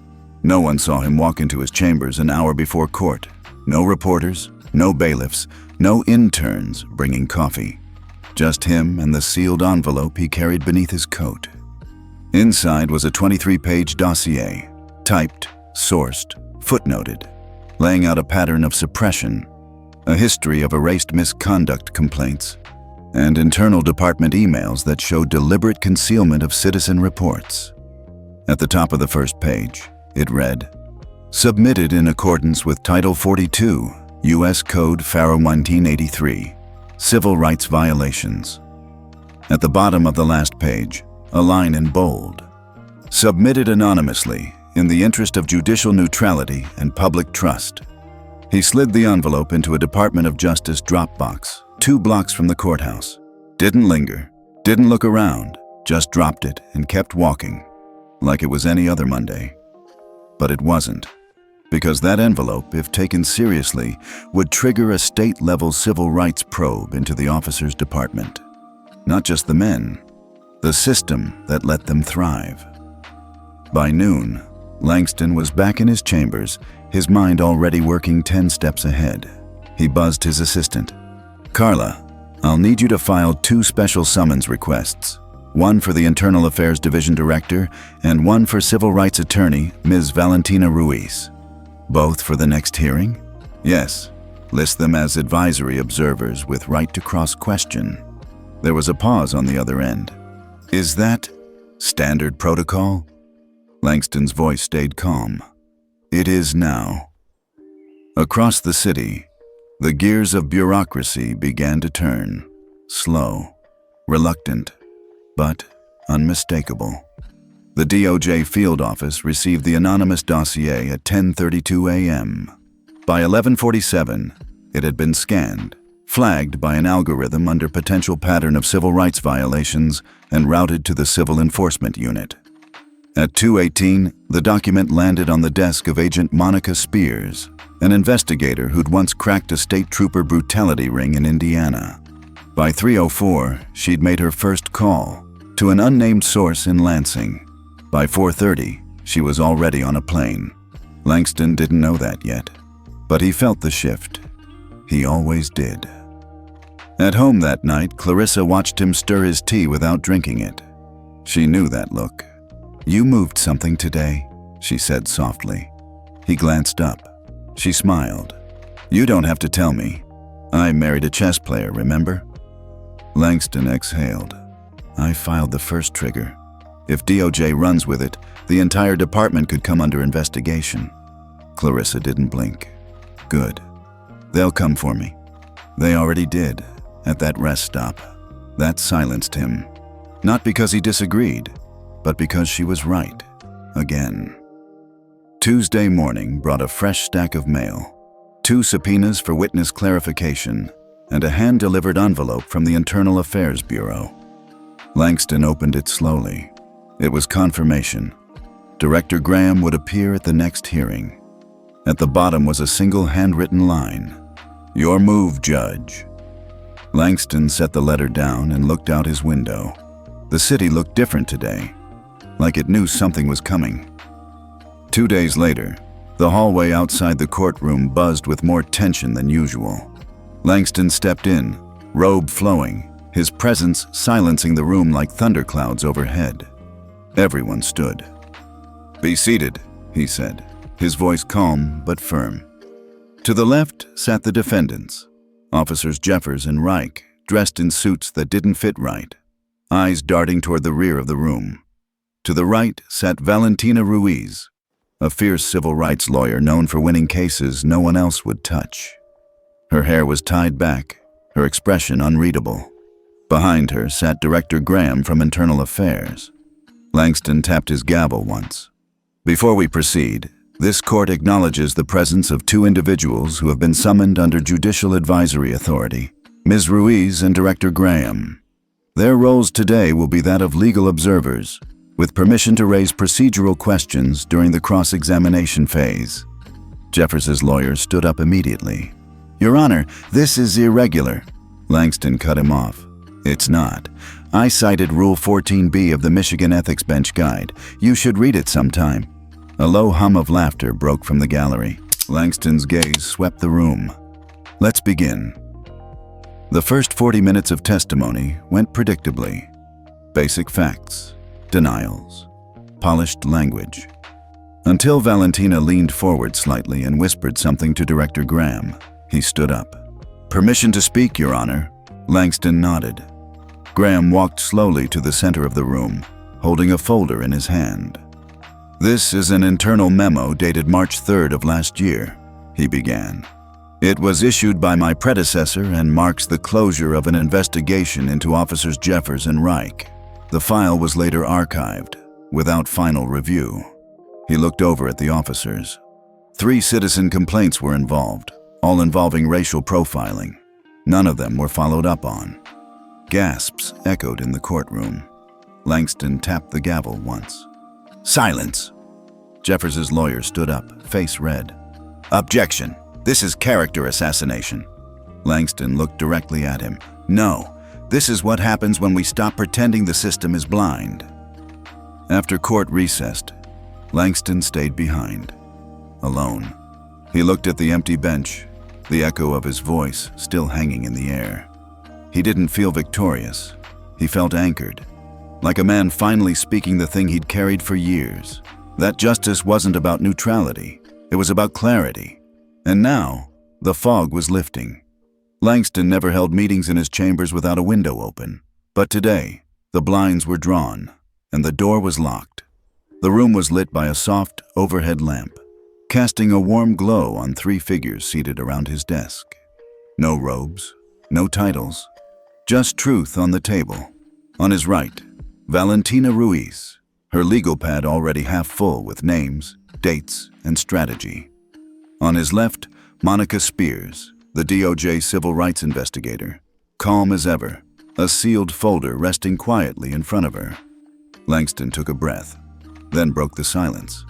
No one saw him walk into his chambers an hour before court. No reporters, no bailiffs, no interns bringing coffee. Just him and the sealed envelope he carried beneath his coat. Inside was a 23-page dossier, typed, sourced, footnoted, laying out a pattern of suppression, a history of erased misconduct complaints, and internal department emails that showed deliberate concealment of citizen reports. At the top of the first page, it read, "Submitted in accordance with Title 42, U.S. Code FARO 1983, Civil Rights Violations." At the bottom of the last page, a line in bold, "Submitted anonymously in the interest of judicial neutrality and public trust." He slid the envelope into a Department of Justice drop box, 2 blocks from the courthouse. Didn't linger, didn't look around, just dropped it and kept walking, like it was any other Monday. But it wasn't, because that envelope, if taken seriously, would trigger a state-level civil rights probe into the officer's department. Not just the men, the system that let them thrive. By noon, Langston was back in his chambers, his mind already working 10 steps ahead. He buzzed his assistant. "Carla, I'll need you to file 2 special summons requests. One for the Internal Affairs Division Director and one for Civil Rights Attorney Ms. Valentina Ruiz. Both for the next hearing?" "Yes. List them as advisory observers with right to cross-question." There was a pause on the other end. "Is that standard protocol?" Langston's voice stayed calm. "It is now." Across the city, the gears of bureaucracy began to turn, slow, reluctant, but unmistakable. The DOJ field office received the anonymous dossier at 10:32 a.m. By 11:47, it had been scanned, flagged by an algorithm under potential pattern of civil rights violations, and routed to the Civil Enforcement Unit. At 2:18, the document landed on the desk of Agent Monica Spears, an investigator who'd once cracked a state trooper brutality ring in Indiana. By 3:04, she'd made her first call to an unnamed source in Lansing. By 4:30, she was already on a plane. Langston didn't know that yet, but he felt the shift. He always did. At home that night, Clarissa watched him stir his tea without drinking it. She knew that look. "You moved something today," she said softly. He glanced up. She smiled. "You don't have to tell me. I married a chess player, remember?" Langston exhaled. "I filed the first trigger. If DOJ runs with it, the entire department could come under investigation." Clarissa didn't blink. "Good. They'll come for me." They already did, at that rest stop. That silenced him. Not because he disagreed, but because she was right. Again. Tuesday morning brought a fresh stack of mail, 2 subpoenas for witness clarification, and a hand-delivered envelope from the Internal Affairs Bureau. Langston opened it slowly. It was confirmation. Director Graham would appear at the next hearing. At the bottom was a single handwritten line. "Your move, Judge." Langston set the letter down and looked out his window. The city looked different today, like it knew something was coming. 2 days later, the hallway outside the courtroom buzzed with more tension than usual. Langston stepped in, robe flowing, his presence silencing the room like thunderclouds overhead. Everyone stood. "Be seated," he said, his voice calm but firm. To the left sat the defendants, Officers Jeffers and Reich, dressed in suits that didn't fit right, eyes darting toward the rear of the room. To the right sat Valentina Ruiz, a fierce civil rights lawyer known for winning cases no one else would touch. Her hair was tied back, her expression unreadable. Behind her sat Director Graham from Internal Affairs. Langston tapped his gavel once. "Before we proceed, this court acknowledges the presence of 2 individuals who have been summoned under Judicial Advisory Authority, Ms. Ruiz and Director Graham. Their roles today will be that of legal observers, with permission to raise procedural questions during the cross-examination phase." Jeffers's lawyer stood up immediately. "Your Honor, this is irregular." Langston cut him off. "It's not. I cited Rule 14B of the Michigan Ethics Bench Guide. You should read it sometime." A low hum of laughter broke from the gallery. Langston's gaze swept the room. "Let's begin." The first 40 minutes of testimony went predictably. Basic facts, denials, polished language. Until Valentina leaned forward slightly and whispered something to Director Graham. He stood up. "Permission to speak, Your Honor." Langston nodded. Graham walked slowly to the center of the room, holding a folder in his hand. "This is an internal memo dated March 3rd of last year," he began. "It was issued by my predecessor and marks the closure of an investigation into Officers Jeffers and Reich. The file was later archived, without final review." He looked over at the officers. 3 citizen complaints were involved, all involving racial profiling. None of them were followed up on. Gasps echoed in the courtroom. Langston tapped the gavel once. "Silence!" Jeffers's lawyer stood up, face red. "Objection! This is character assassination." Langston looked directly at him. "No, This is what happens when we stop pretending the system is blind. After court recessed, Langston stayed behind, alone. He looked at the empty bench, the echo of his voice still hanging in the air. He didn't feel victorious. He felt anchored, like a man finally speaking the thing he'd carried for years. That justice wasn't about neutrality. It was about clarity. And now, the fog was lifting. Langston never held meetings in his chambers without a window open. But today, the blinds were drawn, and the door was locked. The room was lit by a soft, overhead lamp, casting a warm glow on 3 figures seated around his desk. No robes, no titles, just truth on the table. On his right, Valentina Ruiz, her legal pad already half full with names, dates, and strategy. On his left, Monica Spears, the DOJ civil rights investigator, calm as ever, a sealed folder resting quietly in front of her. Langston took a breath, then broke the silence.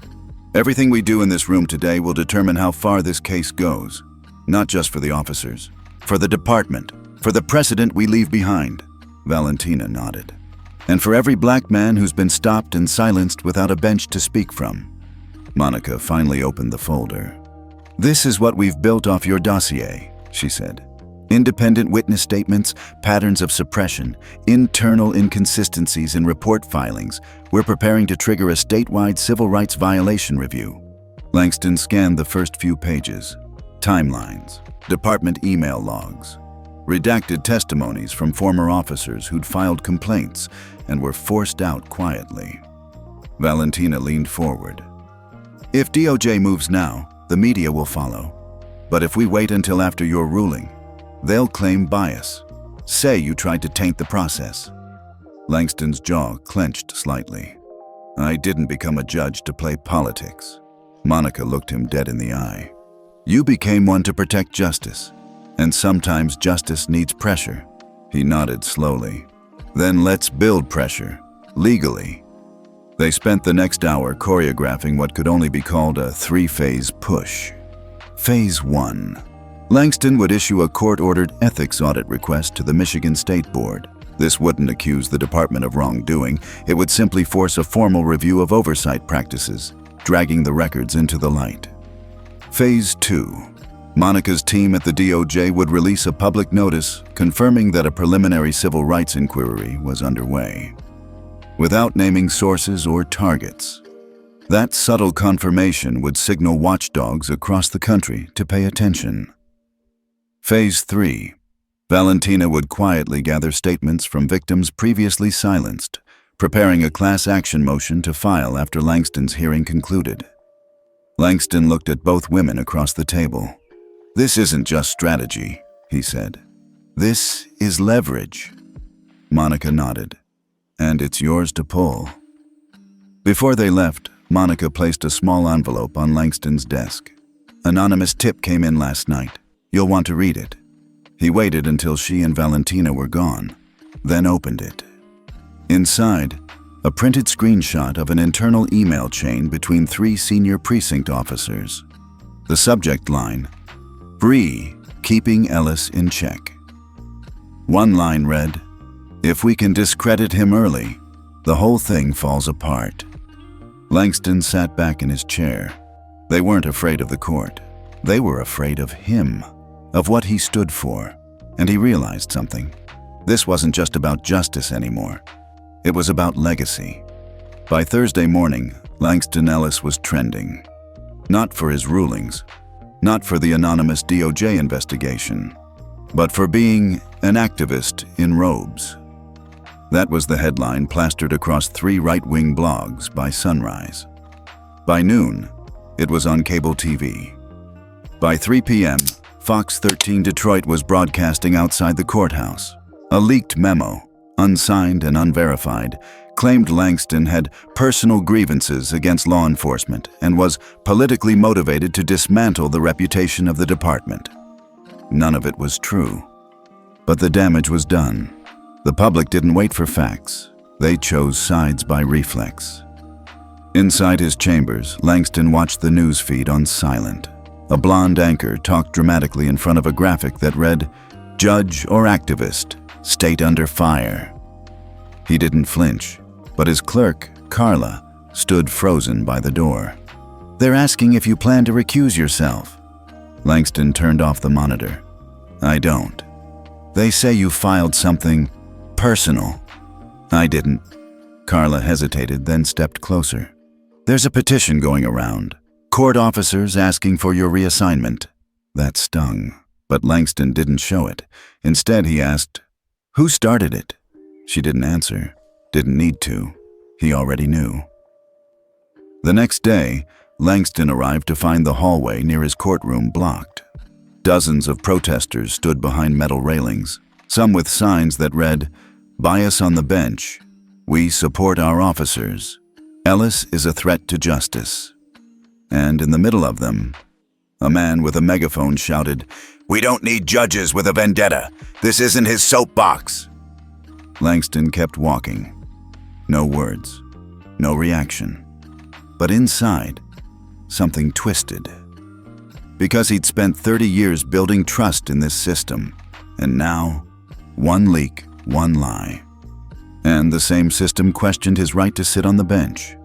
Everything we do in this room today will determine how far this case goes, not just for the officers, for the department, for the precedent we leave behind. Valentina nodded. And for every black man who's been stopped and silenced without a bench to speak from. Monica finally opened the folder. This is what we've built off your dossier, she said. Independent witness statements, patterns of suppression, internal inconsistencies in report filings. We're preparing to trigger a statewide civil rights violation review. Langston scanned the first few pages. Timelines, department email logs, redacted testimonies from former officers who'd filed complaints and were forced out quietly. Valentina leaned forward. If DOJ moves now, the media will follow. But if we wait until after your ruling, they'll claim bias. Say you tried to taint the process. Langston's jaw clenched slightly. I didn't become a judge to play politics. Monica looked him dead in the eye. You became one to protect justice. And sometimes justice needs pressure. He nodded slowly. Then let's build pressure, legally. They spent the next hour choreographing what could only be called a 3-phase push. Phase 1. Langston would issue a court-ordered ethics audit request to the Michigan State Board. This wouldn't accuse the department of wrongdoing. It would simply force a formal review of oversight practices, dragging the records into the light. Phase 2. Monica's team at the DOJ would release a public notice confirming that a preliminary civil rights inquiry was underway, without naming sources or targets. That subtle confirmation would signal watchdogs across the country to pay attention. Phase 3. Valentina would quietly gather statements from victims previously silenced, preparing a class action motion to file after Langston's hearing concluded. Langston looked at both women across the table. This isn't just strategy, he said. This is leverage. Monica nodded. And it's yours to pull. Before they left, Monica placed a small envelope on Langston's desk. Anonymous tip came in last night. You'll want to read it. He waited until she and Valentina were gone, then opened it. Inside, a printed screenshot of an internal email chain between 3 senior precinct officers. The subject line, Bree, keeping Ellis in check. One line read, if we can discredit him early, the whole thing falls apart. Langston sat back in his chair. They weren't afraid of the court. They were afraid of him, of what he stood for. And he realized something. This wasn't just about justice anymore. It was about legacy. By Thursday morning, Langston Ellis was trending. Not for his rulings, not for the anonymous DOJ investigation, but for being an activist in robes. That was the headline plastered across 3 right-wing blogs by sunrise. By noon, it was on cable TV. By 3 p.m., Fox 13 Detroit was broadcasting outside the courthouse. A leaked memo, unsigned and unverified, claimed Langston had personal grievances against law enforcement and was politically motivated to dismantle the reputation of the department. None of it was true. But the damage was done. The public didn't wait for facts. They chose sides by reflex. Inside his chambers, Langston watched the news feed on silent. A blonde anchor talked dramatically in front of a graphic that read, "Judge or activist, state under fire. He didn't flinch, but his clerk, Carla, stood frozen by the door. They're asking if you plan to recuse yourself. Langston turned off the monitor. I don't. They say you filed something personal. I didn't. Carla hesitated, then stepped closer. There's a petition going around. Court officers asking for your reassignment. That stung, but Langston didn't show it. Instead, he asked, "Who started it?" She didn't answer. Didn't need to. He already knew. The next day, Langston arrived to find the hallway near his courtroom blocked. Dozens of protesters stood behind metal railings, some with signs that read, "Bias on the bench. We support our officers. Ellis is a threat to justice." And in the middle of them, a man with a megaphone shouted, "We don't need judges with a vendetta. This isn't his soapbox." Langston kept walking. No words, no reaction. But inside, something twisted. Because he'd spent 30 years building trust in this system, and now, one leak, one lie. And the same system questioned his right to sit on the bench.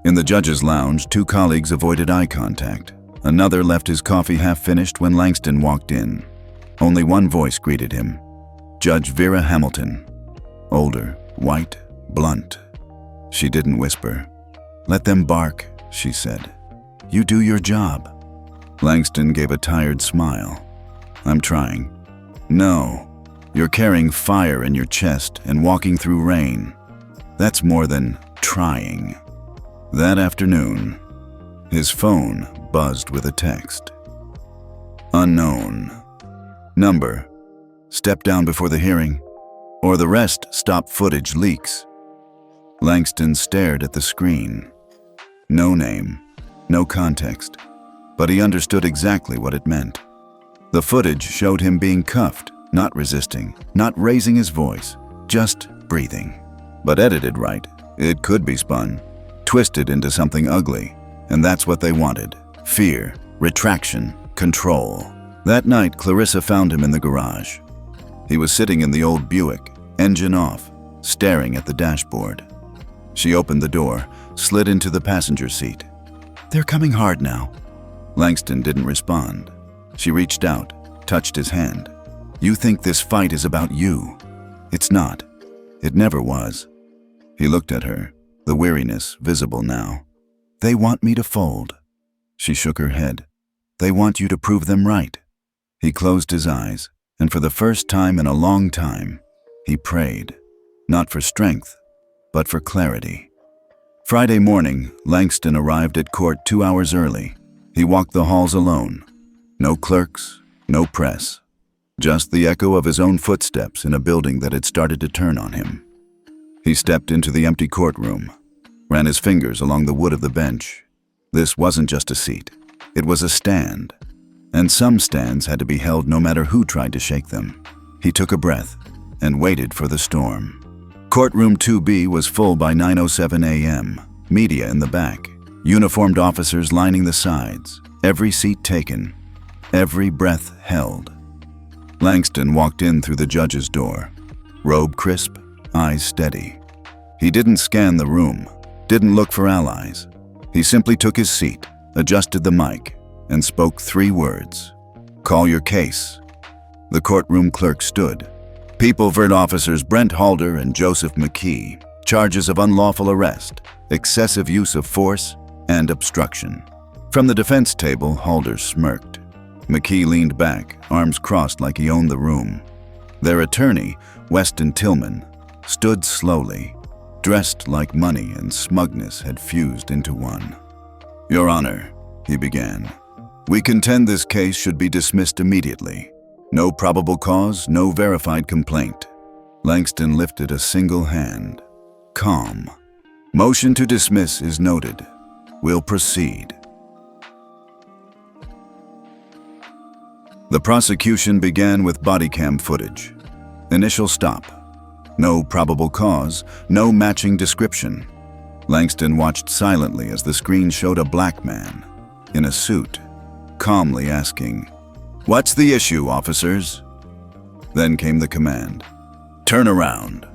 In the judge's lounge, two colleagues avoided eye contact. Another left his coffee half-finished when Langston walked in. Only one voice greeted him, Judge Vera Hamilton. Older, white, blunt. She didn't whisper. "Let them bark," she said. "You do your job." Langston gave a tired smile. "I'm trying." "No, you're carrying fire in your chest and walking through rain. That's more than trying." That afternoon, his phone buzzed with a text. Unknown. Number. Step down before the hearing, or the rest stop footage leaks. Langston stared at the screen. No name, no context, but he understood exactly what it meant. The footage showed him being cuffed, not resisting, not raising his voice, just breathing. But edited right, it could be spun, twisted into something ugly, and that's what they wanted. Fear, retraction, control. That night, Clarissa found him in the garage. He was sitting in the old Buick, engine off, staring at the dashboard. She opened the door, slid into the passenger seat. "They're coming hard now." Langston didn't respond. She reached out, touched his hand. "You think this fight is about you. It's not. It never was." He looked at her, the weariness visible now. "They want me to fold." She shook her head. "They want you to prove them right." He closed his eyes, and for the first time in a long time, he prayed. Not for strength, but for clarity. Friday morning, Langston arrived at court 2 hours early. He walked the halls alone. No clerks, no press. Just the echo of his own footsteps in a building that had started to turn on him. He stepped into the empty courtroom, ran his fingers along the wood of the bench. This wasn't just a seat. It was a stand. And some stands had to be held no matter who tried to shake them. He took a breath and waited for the storm. Courtroom 2B was full by 9:07 a.m., media in the back, uniformed officers lining the sides, every seat taken, every breath held. Langston walked in through the judge's door, robe crisp, eyes steady. He didn't scan the room, didn't look for allies. He simply took his seat, adjusted the mic, and spoke 3 words. "Call your case." The courtroom clerk stood. People vert officers Brent Halder and Joseph McKee, charges of unlawful arrest, excessive use of force, and obstruction. From the defense table, Halder smirked. McKee leaned back, arms crossed like he owned the room. Their attorney, Weston Tillman, stood slowly, dressed like money and smugness had fused into one. "Your Honor," he began, "we contend this case should be dismissed immediately. No probable cause, no verified complaint." Langston lifted a single hand. Calm. "Motion to dismiss is noted. We'll proceed." The prosecution began with body cam footage. Initial stop. No probable cause, no matching description. Langston watched silently as the screen showed a black man, in a suit, calmly asking, "What's the issue, officers?" Then came the command, Turn around."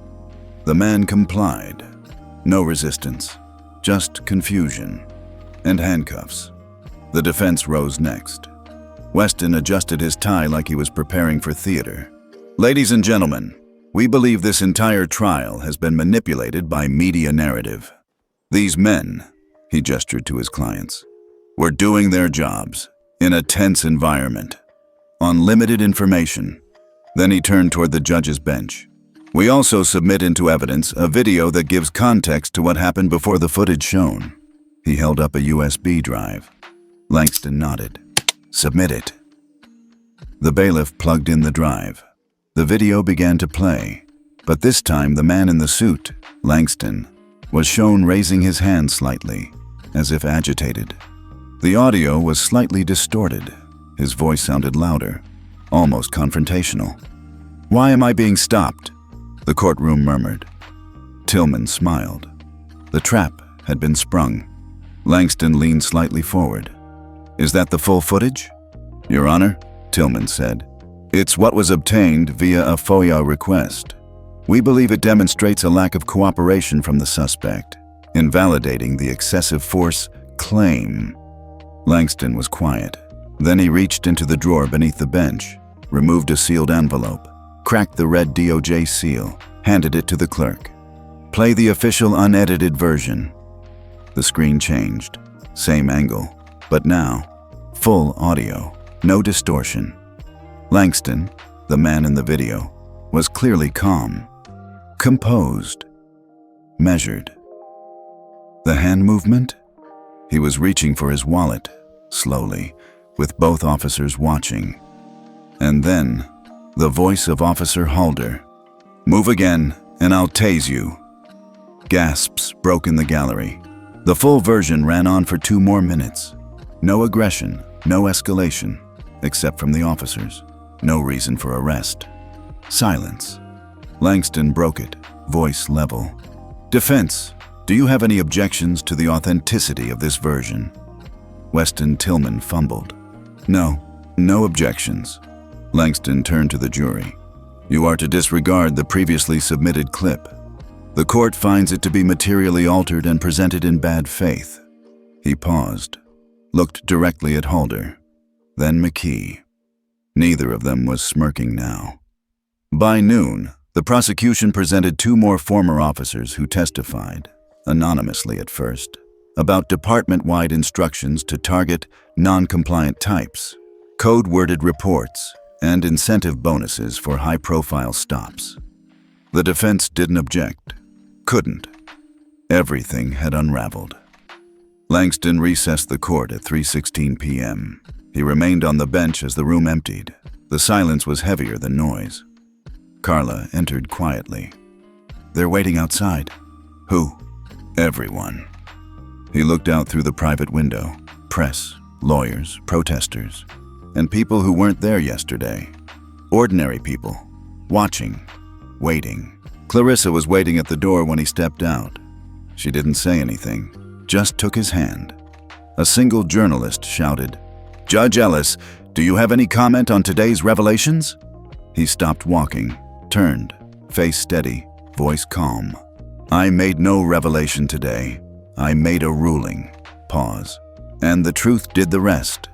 The man complied. No resistance, just confusion and handcuffs. The defense rose next. Weston adjusted his tie like he was preparing for theater. "Ladies and gentlemen, we believe this entire trial has been manipulated by media narrative. These men," he gestured to his clients, "were doing their jobs in a tense environment, on limited information." Then he turned toward the judge's bench. "We also submit into evidence a video that gives context to what happened before the footage shown." He held up a USB drive. Langston nodded. "Submit it." The bailiff plugged in the drive. The video began to play, but this time the man in the suit, Langston, was shown raising his hand slightly, as if agitated. The audio was slightly distorted. His voice sounded louder, almost confrontational. "Why am I being stopped?" the courtroom murmured. Tillman smiled. The trap had been sprung. Langston leaned slightly forward. "Is that the full footage?" "Your Honor," Tillman said, "it's what was obtained via a FOIA request. We believe it demonstrates a lack of cooperation from the suspect, invalidating the excessive force claim." Langston was quiet. Then he reached into the drawer beneath the bench, removed a sealed envelope, cracked the red DOJ seal, handed it to the clerk. "Play the official unedited version." The screen changed. Same angle, but now, full audio, no distortion. Langston, the man in the video, was clearly calm, composed, measured. The hand movement? He was reaching for his wallet, slowly, with both officers watching. And then, the voice of Officer Halder. "Move again, and I'll tase you." Gasps broke in the gallery. The full version ran on for 2 more minutes. No aggression, no escalation, except from the officers. No reason for arrest. Silence. Langston broke it, voice level. "Defense, do you have any objections to the authenticity of this version?" Weston Tillman fumbled. No objections." Langston turned to the jury. "You are to disregard the previously submitted clip. The court finds it to be materially altered and presented in bad faith." He paused, looked directly at Halder, then McKee. Neither of them was smirking now. By noon, the prosecution presented 2 more former officers who testified, anonymously at first, about department-wide instructions to target non-compliant types, code-worded reports, and incentive bonuses for high-profile stops. The defense didn't object. Couldn't. Everything had unraveled. Langston recessed the court at 3:16 p.m. He remained on the bench as the room emptied. The silence was heavier than noise. Carla entered quietly. "They're waiting outside." "Who?" "Everyone." He looked out through the private window. Press, lawyers, protesters, and people who weren't there yesterday. Ordinary people, watching, waiting. Clarissa was waiting at the door when he stepped out. She didn't say anything, just took his hand. A single journalist shouted, "Judge Ellis, do you have any comment on today's revelations?" He stopped walking, turned, face steady, voice calm. "I made no revelation today. I made a ruling." Pause. "And the truth did the rest."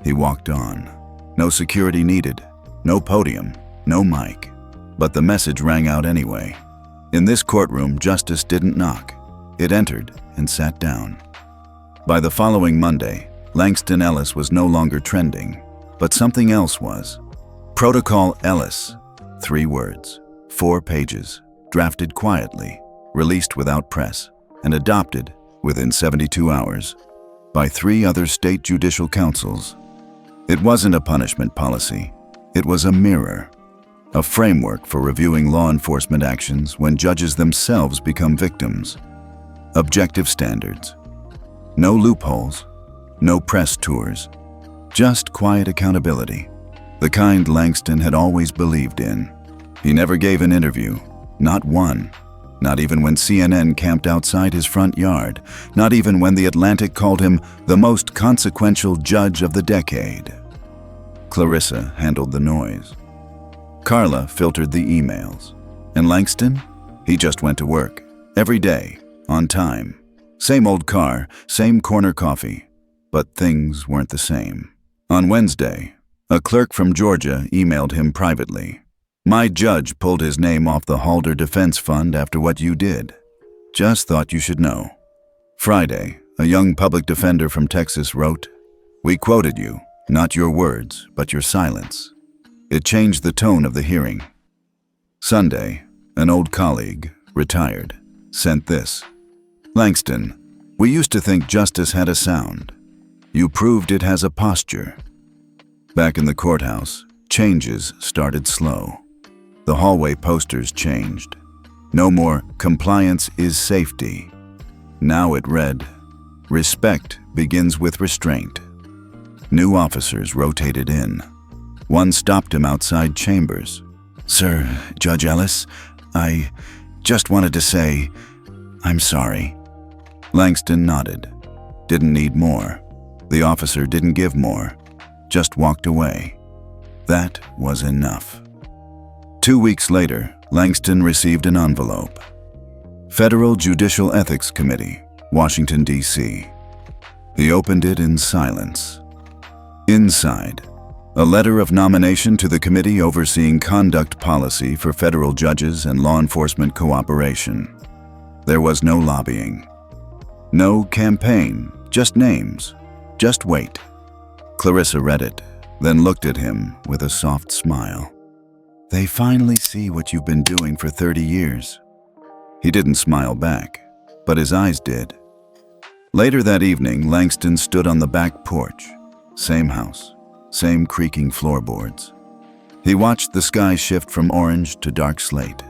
He walked on. No security needed, no podium, no mic. But the message rang out anyway. In this courtroom, justice didn't knock. It entered and sat down. By the following Monday, Langston Ellis was no longer trending, but something else was. Protocol Ellis, 3 words, 4 pages, drafted quietly, released without press, and adopted within 72 hours by 3 other state judicial councils. It wasn't a punishment policy. It was a mirror, a framework for reviewing law enforcement actions when judges themselves become victims. Objective standards. No loopholes, no press tours, just quiet accountability. The kind Langston had always believed in. He never gave an interview, not one. Not even when CNN camped outside his front yard. Not even when The Atlantic called him the most consequential judge of the decade. Clarissa handled the noise. Carla filtered the emails. And Langston? He just went to work. Every day. On time. Same old car, same corner coffee. But things weren't the same. On Wednesday, a clerk from Georgia emailed him privately. My judge pulled his name off the Halder Defense Fund after what you did. Just thought you should know. Friday, a young public defender from Texas wrote, We quoted you, not your words, but your silence. It changed the tone of the hearing. Sunday, an old colleague, retired, sent this. Langston, we used to think justice had a sound. You proved it has a posture. Back in the courthouse, changes started slow. The hallway posters changed. No more compliance is safety. Now it read, respect begins with restraint. New officers rotated in. One stopped him outside chambers. Sir, Judge Ellis, I just wanted to say, I'm sorry. Langston nodded. Didn't need more. The officer didn't give more. Just walked away. That was enough. 2 weeks later, Langston received an envelope. Federal Judicial Ethics Committee, Washington, D.C. He opened it in silence. Inside, a letter of nomination to the committee overseeing conduct policy for federal judges and law enforcement cooperation. There was no lobbying. No campaign, just names. Just wait. Clarissa read it, then looked at him with a soft smile. They finally see what you've been doing for 30 years. He didn't smile back, but his eyes did. Later that evening, Langston stood on the back porch. Same house, same creaking floorboards. He watched the sky shift from orange to dark slate.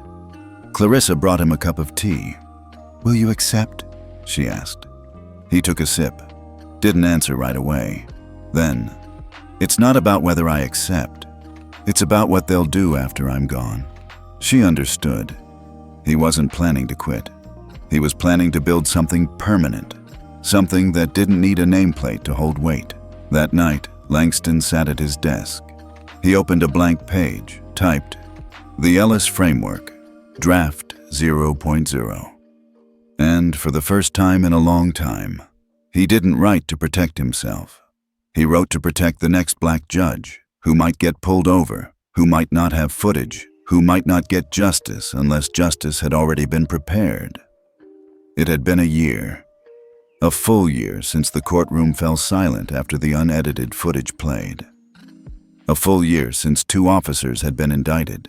Clarissa brought him a cup of tea. Will you accept? She asked. He took a sip. Didn't answer right away. Then, it's not about whether I accept. It's about what they'll do after I'm gone. She understood. He wasn't planning to quit. He was planning to build something permanent, something that didn't need a nameplate to hold weight. That night, Langston sat at his desk. He opened a blank page, typed, The Ellis Framework, Draft 0.0. And for the first time in a long time, he didn't write to protect himself. He wrote to protect the next black judge, who might get pulled over, who might not have footage, who might not get justice unless justice had already been prepared. It had been a year. A full year since the courtroom fell silent after the unedited footage played. A full year since 2 officers had been indicted.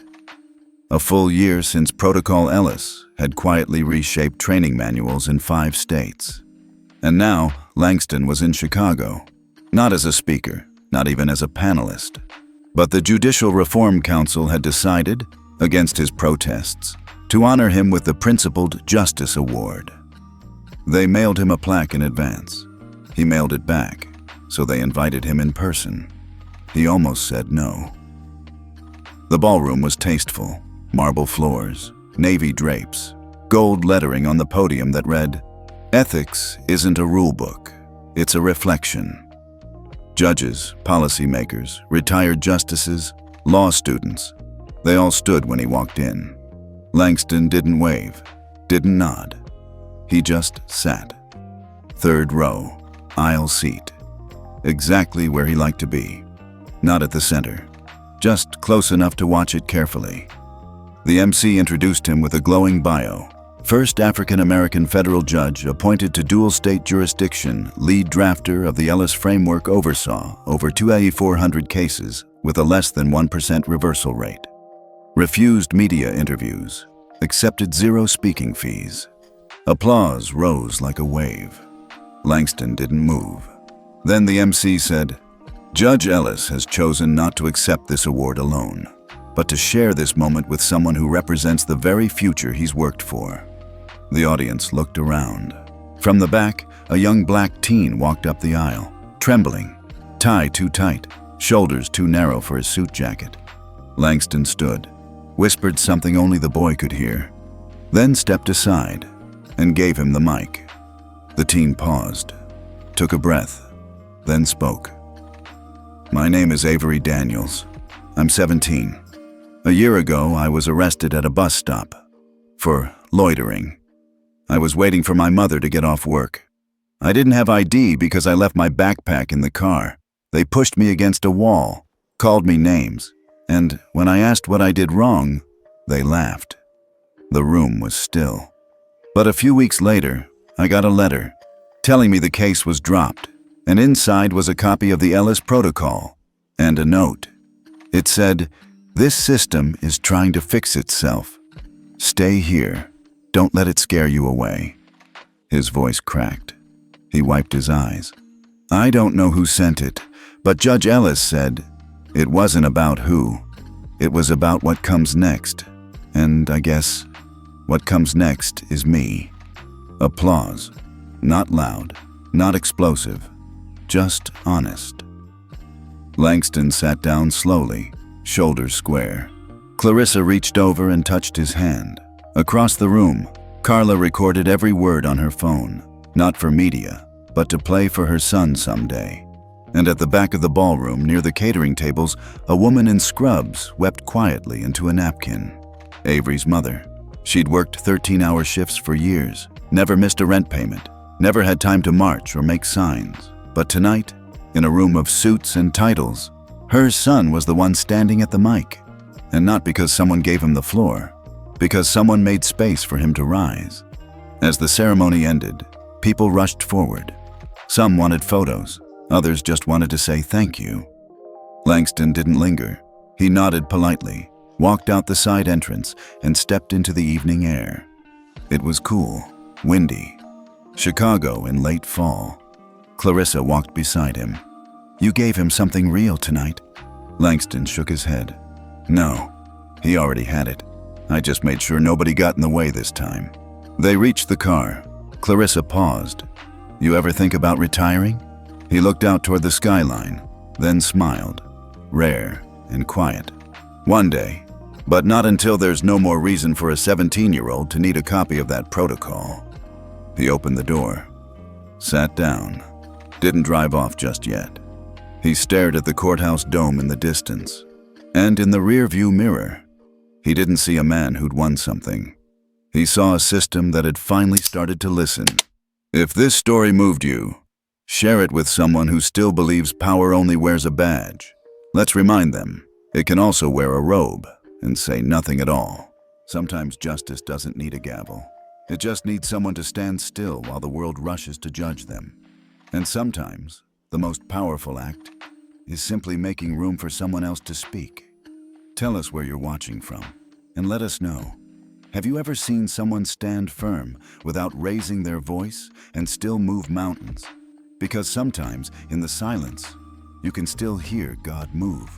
A full year since Protocol Ellis had quietly reshaped training manuals in 5 states. And now, Langston was in Chicago, not as a speaker, not even as a panelist. But the Judicial Reform Council had decided, against his protests, to honor him with the Principled Justice Award. They mailed him a plaque in advance. He mailed it back, so they invited him in person. He almost said no. The ballroom was tasteful, marble floors, navy drapes, gold lettering on the podium that read, Ethics isn't a rule book, it's a reflection. Judges, policymakers, retired justices, law students, they all stood when he walked in. Langston didn't wave, didn't nod. He just sat. 3rd row, aisle seat. Exactly where he liked to be. Not at the center, just close enough to watch it carefully. The MC introduced him with a glowing bio. First African-American federal judge appointed to dual state jurisdiction, lead drafter of the Ellis Framework oversaw over 2,400 cases with a less than 1% reversal rate. Refused media interviews, accepted 0 speaking fees. Applause rose like a wave. Langston didn't move. Then the MC said, Judge Ellis has chosen not to accept this award alone, but to share this moment with someone who represents the very future he's worked for. The audience looked around. From the back, a young black teen walked up the aisle, trembling, tie too tight, shoulders too narrow for his suit jacket. Langston stood, whispered something only the boy could hear, then stepped aside and gave him the mic. The teen paused, took a breath, then spoke. My name is Avery Daniels. I'm 17. A year ago, I was arrested at a bus stop for loitering. I was waiting for my mother to get off work. I didn't have ID because I left my backpack in the car. They pushed me against a wall, called me names, and when I asked what I did wrong, they laughed. The room was still. But a few weeks later, I got a letter telling me the case was dropped, and inside was a copy of the Ellis protocol and a note. It said, "This system is trying to fix itself. Stay here. Don't let it scare you away." His voice cracked. He wiped his eyes. I don't know who sent it, but Judge Ellis said it wasn't about who. It was about what comes next. And I guess what comes next is me. Applause. Not loud, not explosive, just honest. Langston sat down slowly, shoulders square. Clarissa reached over and touched his hand. Across the room, Carla recorded every word on her phone, not for media, but to play for her son someday. And at the back of the ballroom, near the catering tables, a woman in scrubs wept quietly into a napkin. Avery's mother. She'd worked 13-hour shifts for years, never missed a rent payment, never had time to march or make signs. But tonight, in a room of suits and titles, her son was the one standing at the mic. And not because someone gave him the floor, because someone made space for him to rise. As the ceremony ended, people rushed forward. Some wanted photos, others just wanted to say thank you. Langston didn't linger. He nodded politely, walked out the side entrance, and stepped into the evening air. It was cool, windy. Chicago in late fall. Clarissa walked beside him. "You gave him something real tonight?" Langston shook his head. "No, he already had it. I just made sure nobody got in the way this time." They reached the car. Clarissa paused. "You ever think about retiring?" He looked out toward the skyline, then smiled, rare and quiet. "One day, but not until there's no more reason for a 17-year-old to need a copy of that protocol." He opened the door, sat down, didn't drive off just yet. He stared at the courthouse dome in the distance, and in the rear-view mirror, he didn't see a man who'd won something. He saw a system that had finally started to listen. If this story moved you, share it with someone who still believes power only wears a badge. Let's remind them it can also wear a robe and say nothing at all. Sometimes justice doesn't need a gavel. It just needs someone to stand still while the world rushes to judge them. And sometimes, the most powerful act is simply making room for someone else to speak. Tell us where you're watching from, and let us know. Have you ever seen someone stand firm without raising their voice and still move mountains? Because sometimes, in the silence, you can still hear God move.